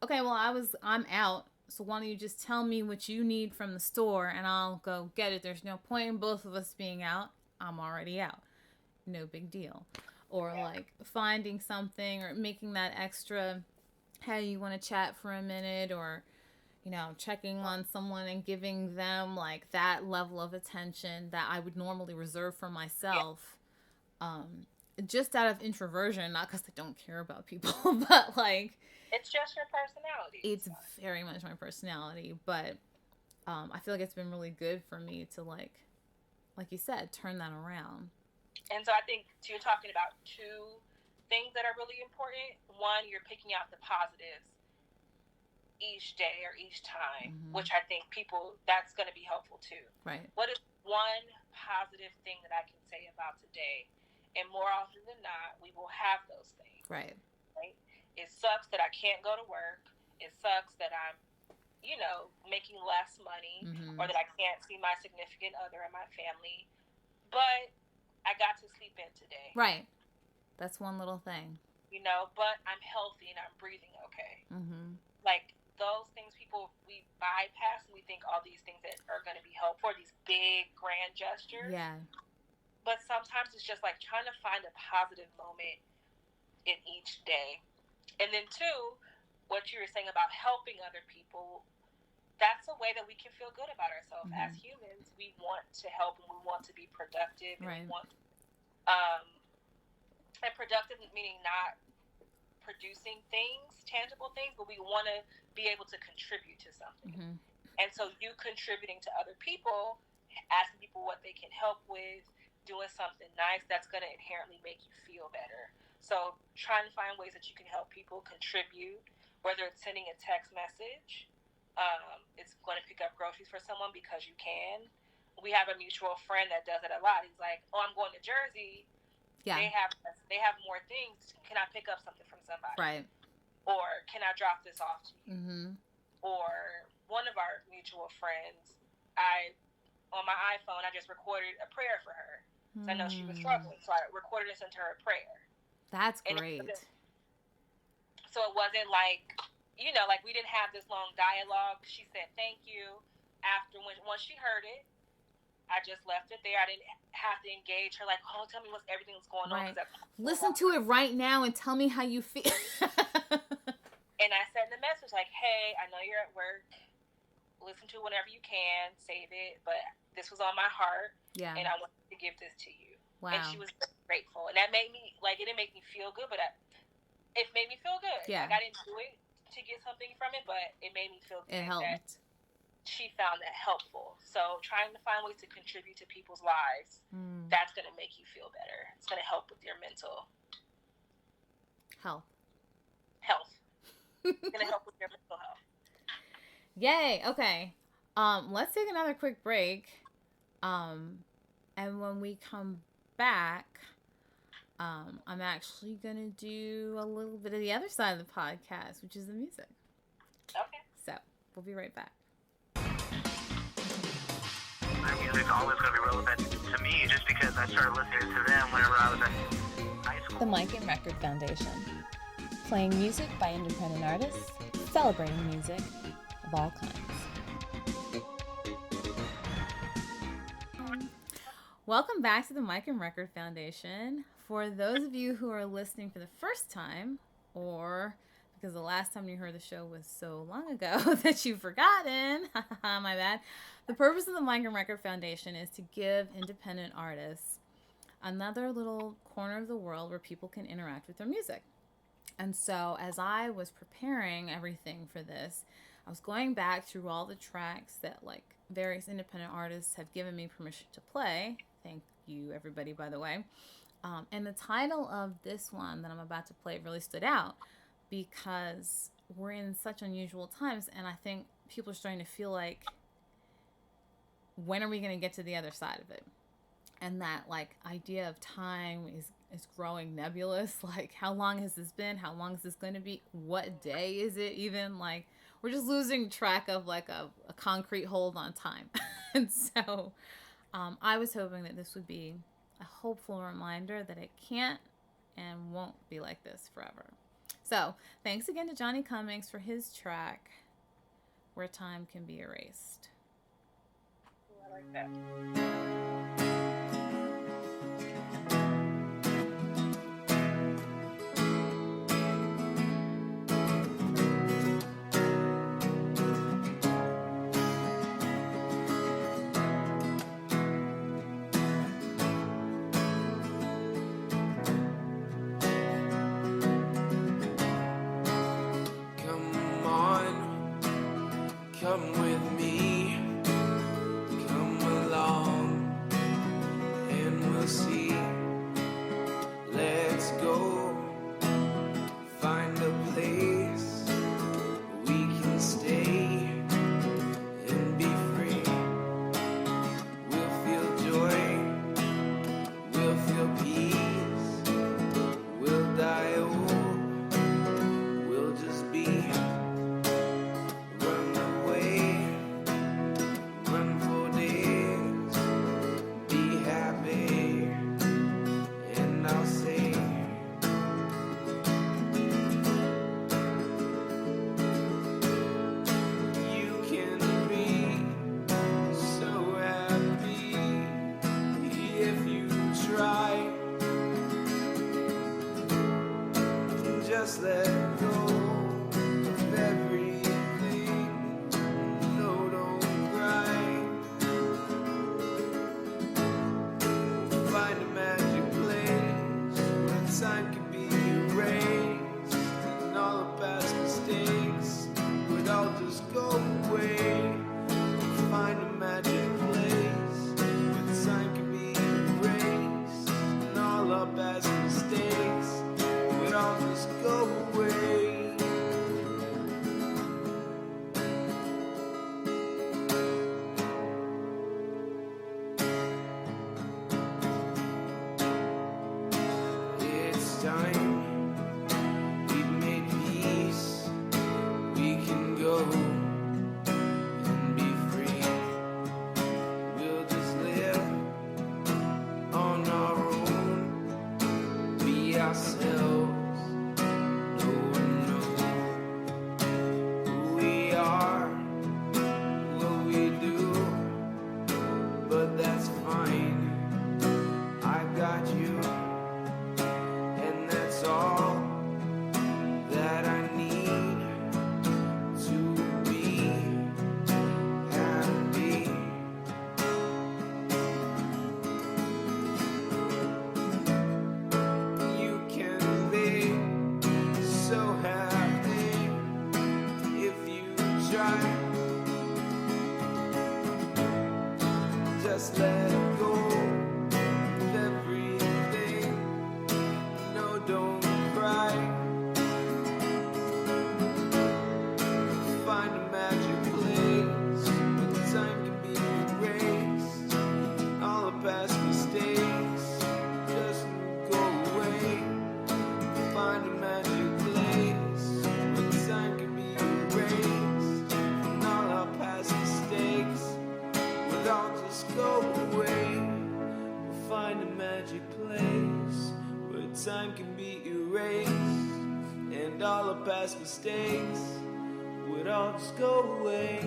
Okay, well, I'm out. So why don't you just tell me what you need from the store and I'll go get it. There's no point in both of us being out. I'm already out. No big deal. Or like finding something or making that extra, hey, you want to chat for a minute, or, you know, checking on someone and giving them like that level of attention that I would normally reserve for myself. Just out of introversion, not because I don't care about people, but like, it's just your personality. It's very much my personality, but I feel like it's been really good for me to like you said, turn that around. And so I think you're talking about two things that are really important. One, you're picking out the positives each day or each time, which I think that's going to be helpful too. Right. What is one positive thing that I can say about today? And more often than not, we will have those things. Right. Right. It sucks that I can't go to work. It sucks that I'm, making less money, or that I can't see my significant other and my family. But I got to sleep in today. Right. That's one little thing. But I'm healthy and I'm breathing okay. Like those things we bypass, and we think all these things that are going to be helpful, these big grand gestures. Yeah. But sometimes it's just like trying to find a positive moment in each day. And then two, what you were saying about helping other people, that's a way that we can feel good about ourselves. As humans, we want to help and we want to be productive. And we want, and productive meaning not producing things, tangible things, but we want to be able to contribute to something. And so you contributing to other people, asking people what they can help with, doing something nice, that's going to inherently make you feel better. So trying to find ways that you can help people contribute, whether it's sending a text message, it's going to pick up groceries for someone because you can. We have a mutual friend that does it a lot. He's like, oh, I'm going to Jersey. Yeah. They have more things. Can I pick up something from somebody? Right. Or can I drop this off to you? Or one of our mutual friends, on my iPhone, I just recorded a prayer for her. So I know she was struggling. So I recorded and sent her a prayer. That's great. So it wasn't like, like we didn't have this long dialogue. She said thank you. After once she heard it, I just left it there. I didn't have to engage her like, oh, tell me everything's going on. Listen to it right now and tell me how you feel. And I sent the message like, hey, I know you're at work. Listen to it whenever you can. Save it. But this was on my heart. Yeah. And I wanted to give this to you. Wow. And she was grateful. And that made me, it didn't make me feel good, but it made me feel good. Yeah. Like I didn't do it to get something from it, but it made me feel good. It helped. She found that helpful. So trying to find ways to contribute to people's lives, that's going to make you feel better. It's going to help with your mental health. It's going to help with your mental health. Yay. Okay. Let's take another quick break. And when we come back, I'm actually going to do a little bit of the other side of the podcast, which is the music. Okay. So we'll be right back. Their music's always going to be relevant to me just because I started listening to them whenever I was in high school. The Mike and Record Foundation. Playing music by independent artists, celebrating music of all kinds. Welcome back to the Mike and Record Foundation. For those of you who are listening for the first time, or because the last time you heard the show was so long ago that you've forgotten. My bad. The purpose of the Migrant Record Foundation is to give independent artists another little corner of the world where people can interact with their music. And so as I was preparing everything for this, I was going back through all the tracks that like various independent artists have given me permission to play. Thank you, everybody, by the way. And the title of this one that I'm about to play really stood out because we're in such unusual times, and I think people are starting to feel like, when are we going to get to the other side of it? And that like idea of time is growing nebulous. Like, how long has this been? How long is this going to be? What day is it even? Like, we're just losing track of like a concrete hold on time. And so I was hoping that this would be a hopeful reminder that it can't and won't be like this forever. So thanks again to Johnny Cummings for his track, Where Time Can Be Erased. I like that. Come with me, come along, and we'll see. Let's go, find a place we can stay and be free. We'll feel joy, we'll feel peace, we'll die old, we'll just be. Just let go of everything. No, don't cry. Find a magic place where time can be erased, and all the past mistakes would all just go away. Find a magic place where time can be erased, and all our past mistakes would all just go away. It's time we've made peace. We can go and be free. We'll just live on our own. Be ourselves. But that's fine, I got you, and that's all that I need to be happy. You can be so happy if you try. Just let go of everything. No, don't cry. Find a magic place where time can be erased. All the past mistakes just go away. Find a magic place where time can be erased. And all our past mistakes would all just go away. We'll find a magic place where time can be erased, and all the past mistakes would all just go away.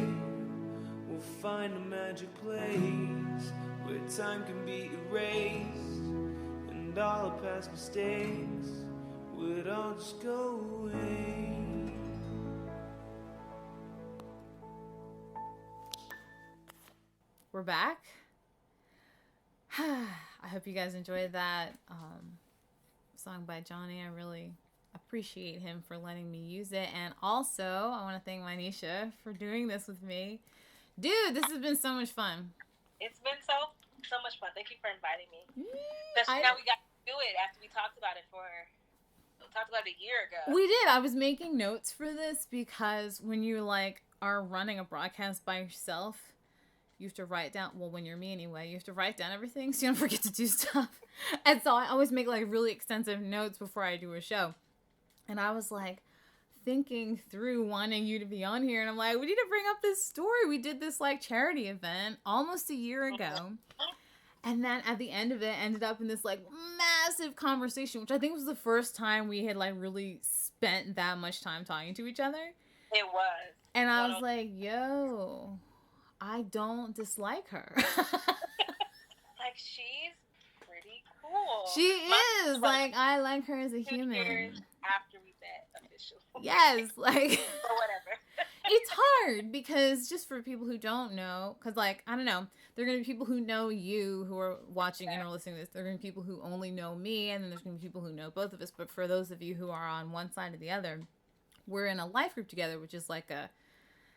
We'll find a magic place where time can be erased, and all the past mistakes would all just go away. we're back. I hope you guys enjoyed that song by Johnny. I really appreciate him for letting me use it. And also, I want to thank Manisha for doing this with me. Dude, this has been so much fun. It's been so much fun. Thank you for inviting me. Especially now we got to do it after we talked about it a year ago. We did. I was making notes for this because when you like are running a broadcast by yourself, you have to write down, well, when you're me anyway, you have to write down everything so you don't forget to do stuff. And so I always make like really extensive notes before I do a show. And I was like thinking through wanting you to be on here. And I'm like, we need to bring up this story. We did this like charity event almost a year ago. And then at the end of it ended up in this like massive conversation, which I think was the first time we had like really spent that much time talking to each other. It was. And I was like, yo, I don't dislike her. Like, she's pretty cool. She is. Like, I like her as a human. 2 years after we met officially. Yes, like. Or whatever. It's hard because just for people who don't know, because, like, I don't know, there are going to be people who know you who are watching and are listening to this. There are going to be people who only know me, and then there's going to be people who know both of us. But for those of you who are on one side or the other, we're in a life group together, which is like a,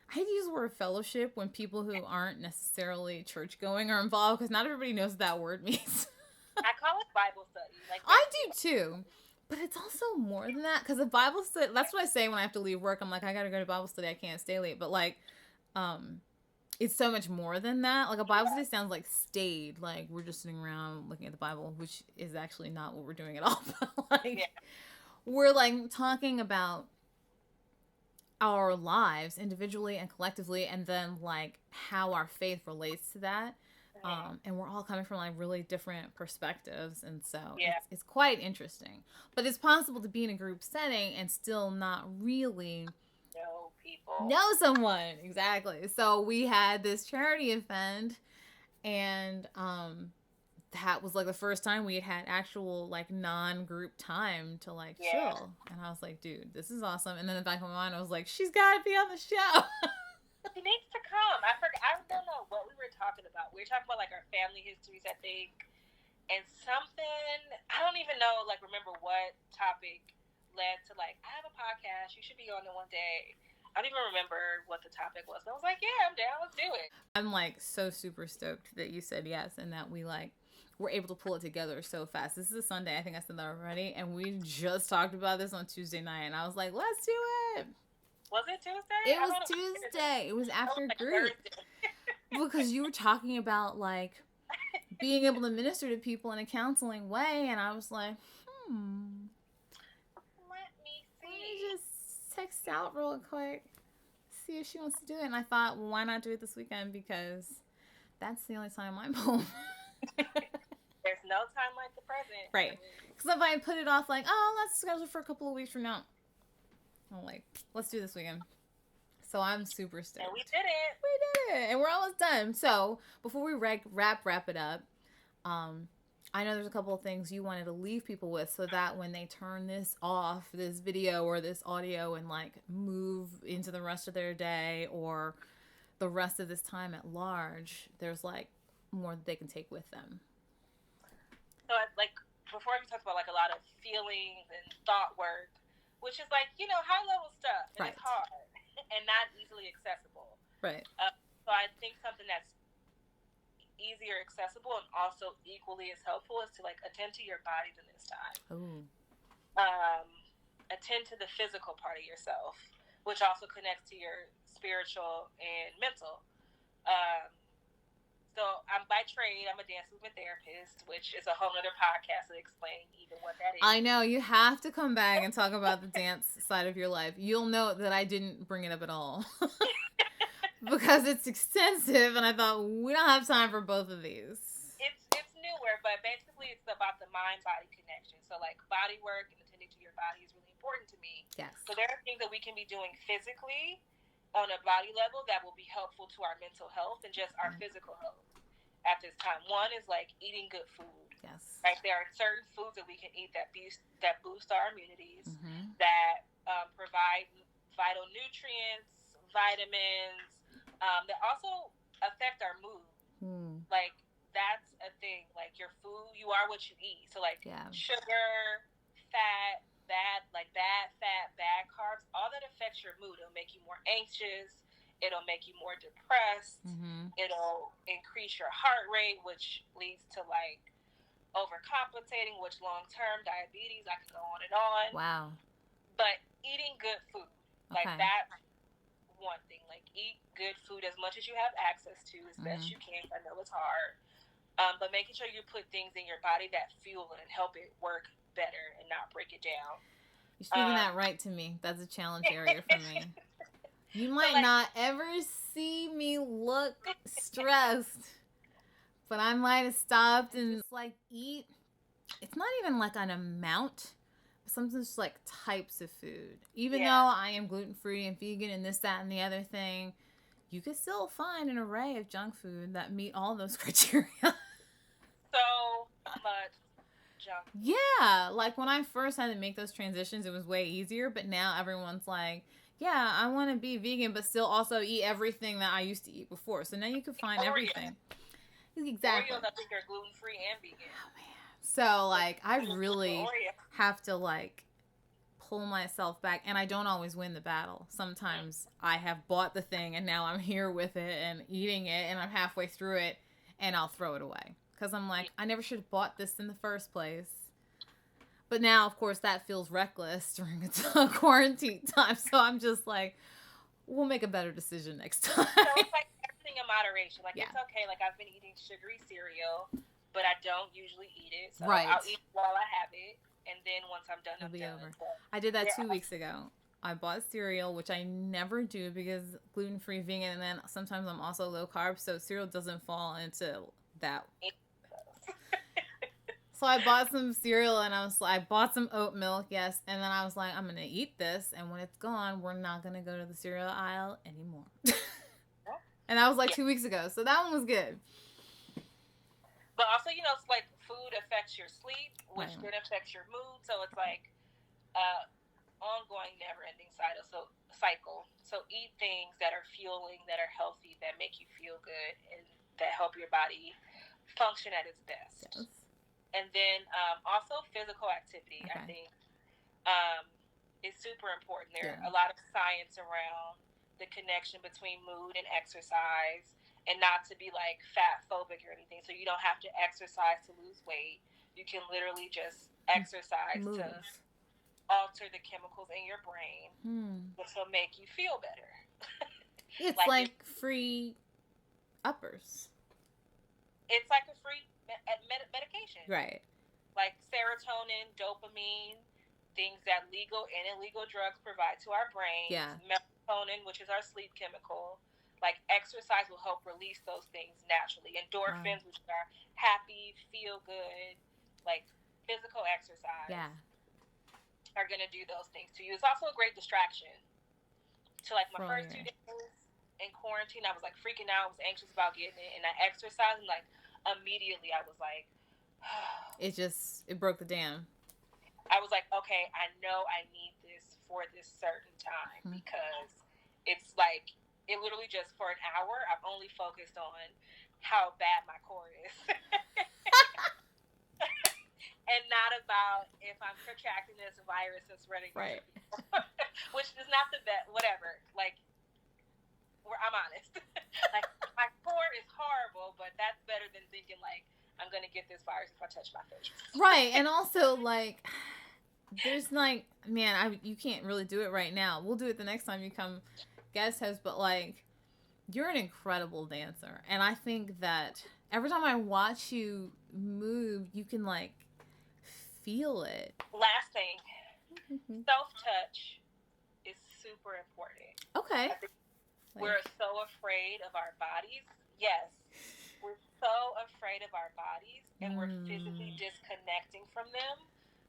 I hate to use the word fellowship when people who aren't necessarily church going are involved, because not everybody knows what that word means. I call it Bible study. Like, I do too. But it's also more than that, because a Bible study, that's what I say when I have to leave work. I'm like, I gotta go to Bible study, I can't stay late. But like, it's so much more than that. Like, a Bible study sounds like staid, like we're just sitting around looking at the Bible, which is actually not what we're doing at all. But like, we're like talking about our lives individually and collectively, and then like how our faith relates to that. And we're all coming from like really different perspectives, and so it's quite interesting. But it's possible to be in a group setting and still not really know someone. Exactly. So we had this charity event, and that was like the first time we had actual like non-group time to like chill. And I was like, dude, this is awesome. And then in the back of my mind, I was like, she's got to be on the show. She needs to come. I don't know what we were talking about. We were talking about like our family histories, I think, and something, I don't even know, like, remember what topic led to like, I have a podcast, you should be on it one day. I don't even remember what the topic was. And I was like, yeah, I'm down, let's do it. I'm like so super stoked that you said yes, and that we like were able to pull it together so fast. This is a Sunday, I think I said that already, and we just talked about this on Tuesday night, and I was like, let's do it. Was it Tuesday? It was Tuesday. It was after group. Because you were talking about like being able to minister to people in a counseling way, and I was like, let me see. Let me just text out real quick, see if she wants to do it. And I thought, well, why not do it this weekend? Because that's the only time I'm home. There's no time like the present. Right. Because if I put it off like, oh, let's schedule for a couple of weeks from now, I'm like, let's do this weekend. So I'm super stoked. And we did it. We did it. And we're almost done. So before we wrap it up, I know there's a couple of things you wanted to leave people with so that when they turn this off, this video or this audio, and like move into the rest of their day or the rest of this time at large, there's like more that they can take with them. So like before we talked about like a lot of feelings and thought work, which is like, you know, high level stuff, and right. It's hard and not easily accessible. Right. So I think something that's easier accessible and also equally as helpful is to like attend to your bodies in this time. Ooh. Attend to the physical part of yourself, which also connects to your spiritual and mental. So I'm by trade, I'm a dance movement therapist, which is a whole other podcast to explain even what that is. I know, you have to come back and talk about the dance side of your life. You'll note that I didn't bring it up at all. Because it's extensive, and I thought, we don't have time for both of these. It's newer, but basically it's about the mind-body connection. So like body work and attending to your body is really important to me. Yes. So there are things that we can be doing physically on a body level that will be helpful to our mental health and just our physical health at this time. One is like eating good food. Yes. Right. There are certain foods that we can eat that boost our immunities, that provide vital nutrients, vitamins, that also affect our mood. Like, that's a thing. Like, your food, you are what you eat. So, like, sugar, fat, bad fat, bad carbs, all that affects your mood. It'll make you more anxious. It'll make you more depressed. It'll increase your heart rate, which leads to, like, overcompensating, which long-term diabetes, I can go on and on. Wow. But eating good food, like, that's one thing. Like, eat good food as much as you have access to, as best you can. I know it's hard. But making sure you put things in your body that fuel it and help it work better and not break it down. You're speaking that right to me. That's a challenge area for me. You might not ever see me look stressed, but I might have stopped and just, like, eat. It's not even like an amount, but sometimes just like types of food. Even though I am gluten-free and vegan and this, that, and the other thing, you could still find an array of junk food that meet all those criteria. So much junk. Yeah, like when I first had to make those transitions, it was way easier, but now everyone's like, yeah, I want to be vegan, but still also eat everything that I used to eat before. So now you can find everything. Exactly. Oreos, I think, are gluten-free and vegan. Oh, man. So, like, I really have to, like, pull myself back, and I don't always win the battle. Sometimes I have bought the thing, and now I'm here with it and eating it, and I'm halfway through it, and I'll throw it away. Because I'm like, I never should have bought this in the first place. But now, of course, that feels reckless during a quarantine time. So I'm just like, we'll make a better decision next time. So it's like everything in moderation. Like, it's okay. Like, I've been eating sugary cereal, but I don't usually eat it. So I'll eat while I have it. And then once I'm done, It'll be done. over. So, I did that 2 weeks ago. I bought cereal, which I never do because gluten-free, vegan, and then sometimes I'm also low carb. So cereal doesn't fall into that. So I bought some cereal and I bought some oat milk, yes. And then I was like, I'm going to eat this. And when it's gone, we're not going to go to the cereal aisle anymore. And that was like 2 weeks ago. So that one was good. But also, you know, it's like food affects your sleep, which then affects your mood. So it's like ongoing, never-ending cycle. So eat things that are fueling, that are healthy, that make you feel good, and that help your body function at its best. Yes. And then also physical activity, I think, is super important. There's a lot of science around the connection between mood and exercise, and not to be like fat phobic or anything. So you don't have to exercise to lose weight. You can literally just exercise to alter the chemicals in your brain, which will make you feel better. It's like free uppers. It's like a free medication. Right. Like serotonin, dopamine, things that legal and illegal drugs provide to our brain. Yeah. Melatonin, which is our sleep chemical. Like, exercise will help release those things naturally. Endorphins, which are happy, feel good, like physical exercise. Are going to do those things to you. It's also a great distraction. So, like, my first 2 days in quarantine, I was like freaking out. I was anxious about getting it. And I exercised, and like, immediately I was like, it broke the dam. I was like, okay, I know I need this for this certain time, because it's like, it literally just for an hour, I've only focused on how bad my core is. And not about if I'm contracting this virus and spreading it. Which is not the best, whatever. Like, I'm honest. Like, my core is horrible, but that's better than thinking, like, I'm going to get this virus if I touch my face. Right. And also, like, there's, like, man, you can't really do it right now. We'll do it the next time you come guest host, but, like, you're an incredible dancer. And I think that every time I watch you move, you can, like, feel it. Last thing, self-touch is super important. Okay. We're so afraid of our bodies. Yes. We're so afraid of our bodies, and we're physically disconnecting from them.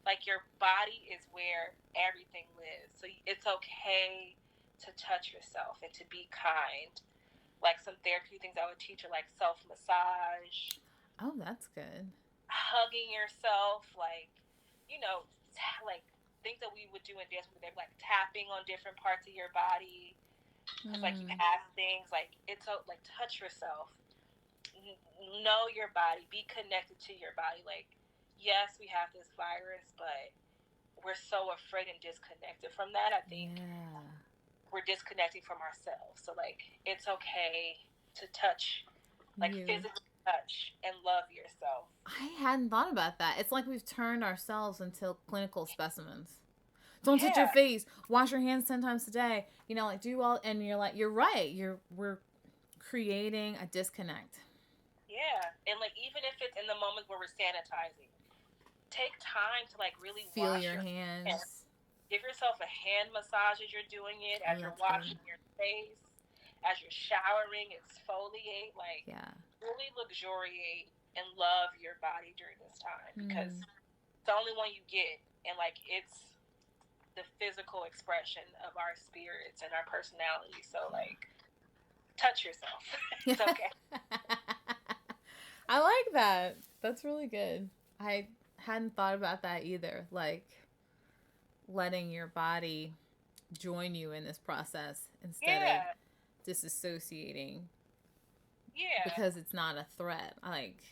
Like, your body is where everything lives. So it's okay to touch yourself and to be kind. Like, some therapy things I would teach are like self-massage. Oh, that's good. Hugging yourself, like, you know, like things that we would do in dance, like tapping on different parts of your body. Because, like, you have things, like, it's so, like, touch yourself. know your body, be connected to your body. Like, yes, we have this virus, but we're so afraid and disconnected from that. I think we're disconnecting from ourselves. So, like, it's okay to touch, like, physically touch and love yourself. I hadn't thought about that. It's like we've turned ourselves into clinical specimens. Don't touch your face. Wash your hands 10 times a day. You know, like, do all, and you're like, you're right. We're creating a disconnect. Yeah, and like, even if it's in the moments where we're sanitizing, take time to like really feel wash your hands. Give yourself a hand massage as you're doing it, as you're washing your face, as you're showering, exfoliate, like really luxuriate and love your body during this time, because it's the only one you get, and like, it's the physical expression of our spirits and our personality. So like, touch yourself. It's okay. I like that. That's really good. I hadn't thought about that either. Like, letting your body join you in this process instead of disassociating. Yeah. Because it's not a threat. Like,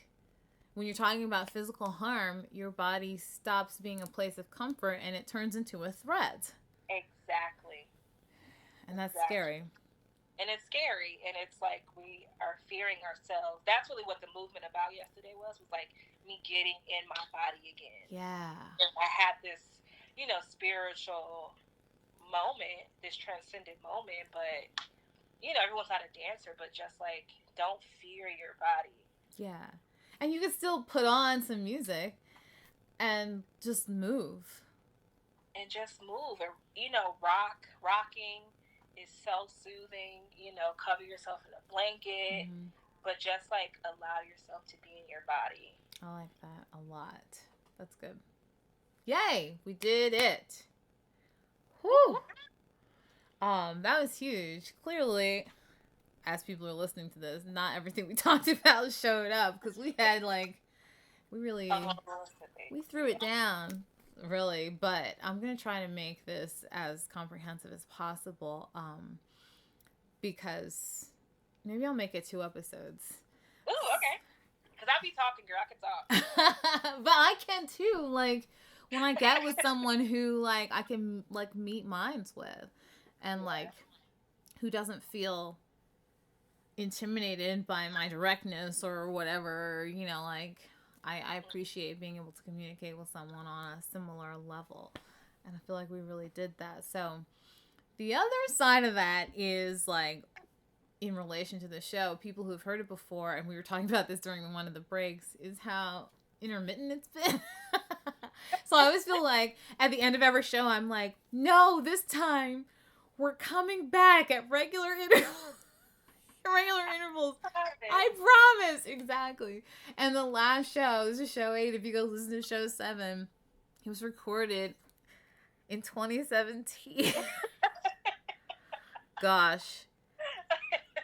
when you're talking about physical harm, your body stops being a place of comfort and it turns into a threat. Exactly. And that's scary. And it's scary, and it's like we are fearing ourselves. That's really what the movement about yesterday was like me getting in my body again. Yeah. And I had this, you know, spiritual moment, this transcendent moment, but, you know, everyone's not a dancer, but just like, don't fear your body. Yeah. And you can still put on some music and just move. And just move. Or, you know, rocking is so soothing. You know, cover yourself in a blanket, but just like allow yourself to be in your body. I like that a lot. That's good. Yay, we did it. Whew. That was huge. Clearly, as people are listening to this, not everything we talked about showed up, because we had like, we threw it down, really, but I'm going to try to make this as comprehensive as possible, because maybe I'll make it 2 episodes. Ooh, okay. Because I be talking, girl. I can talk. But I can too, like, when I get with someone who, like, I can, like, meet minds with, and, like, who doesn't feel intimidated by my directness or whatever, you know, like, I appreciate being able to communicate with someone on a similar level, and I feel like we really did that. So the other side of that is, like, in relation to the show, people who have heard it before, and we were talking about this during one of the breaks, is how intermittent it's been. So I always feel like at the end of every show, I'm like, no, this time we're coming back at regular intervals. I promise. Exactly. And the last show, this is show 8. If you go listen to show 7, it was recorded in 2017. Gosh.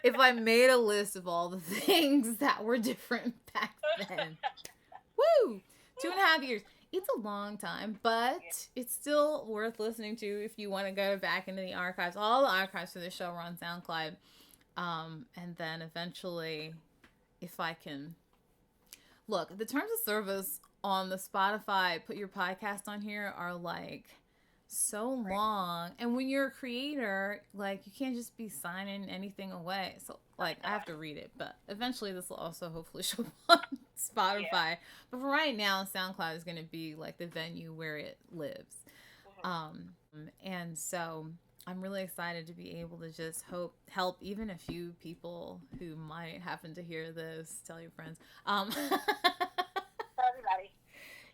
If I made a list of all the things that were different back then. Woo! 2.5 years. It's a long time, but it's still worth listening to if you want to go back into the archives. All the archives for the show are on SoundCloud. And then eventually, if I can... Look, the terms of service on the Spotify, put your podcast on here, are like so long. And when you're a creator, like, you can't just be signing anything away. So, like, I have to read it. But eventually this will also hopefully show up on Spotify. Yeah. But for right now, SoundCloud is going to be like the venue where it lives. And so I'm really excited to be able to just help even a few people who might happen to hear this. Tell your friends. Everybody.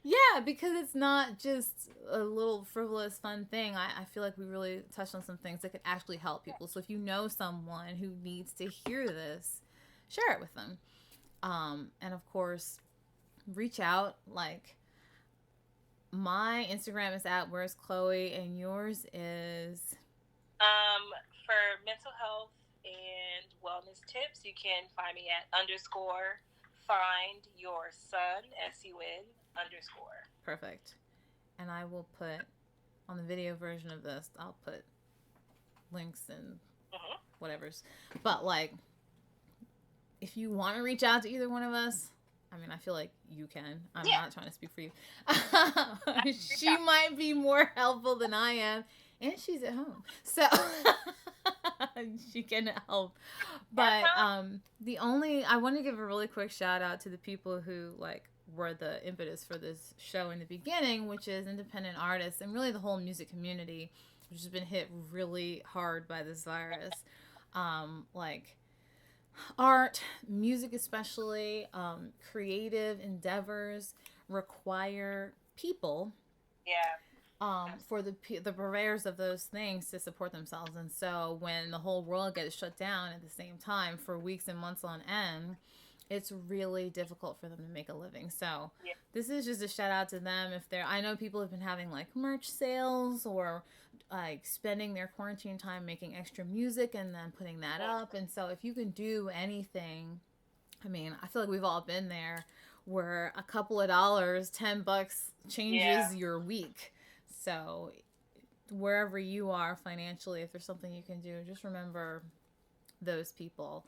Yeah, because it's not just a little frivolous, fun thing. I feel like we really touched on some things that could actually help people. So if you know someone who needs to hear this, share it with them. And of course, reach out. Like, my Instagram is at Where's Chloe, and yours is... For mental health and wellness tips, you can find me at _FindYourSun, SUN _. Perfect. And I will put, on the video version of this, I'll put links and whatever's. But, like, if you want to reach out to either one of us, I mean, I feel like you can. I'm not trying to speak for you. She might be more helpful than I am, and she's at home, so she can help. But I want to give a really quick shout out to the people who like were the impetus for this show in the beginning, which is independent artists and really the whole music community, which has been hit really hard by this virus. Like art, music especially, creative endeavors require people for the purveyors of those things to support themselves. And so when the whole world gets shut down at the same time for weeks and months on end, it's really difficult for them to make a living. So this is just a shout out to them. I know people have been having like merch sales or like spending their quarantine time making extra music and then putting that up. And so if you can do anything, I mean, I feel like we've all been there where a couple of dollars, $10 changes your week. So wherever you are financially, if there's something you can do, just remember those people.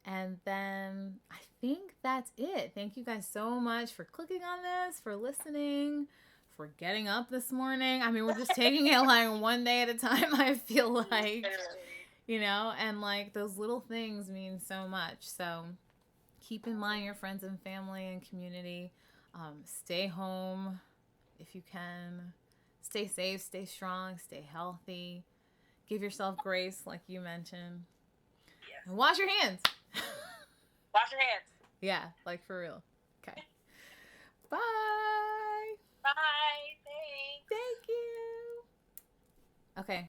And then I think that's it. Thank you guys so much for clicking on this, for listening, for getting up this morning. I mean, we're just taking it like one day at a time, I feel like, you know, and like those little things mean so much. So keep in mind your friends and family and community. Stay home if you can. Stay safe, stay strong, stay healthy. Give yourself grace, like you mentioned. And wash your hands. Wash your hands. Yeah, like for real. Okay. Bye. Bye. Thanks. Thank you. Okay.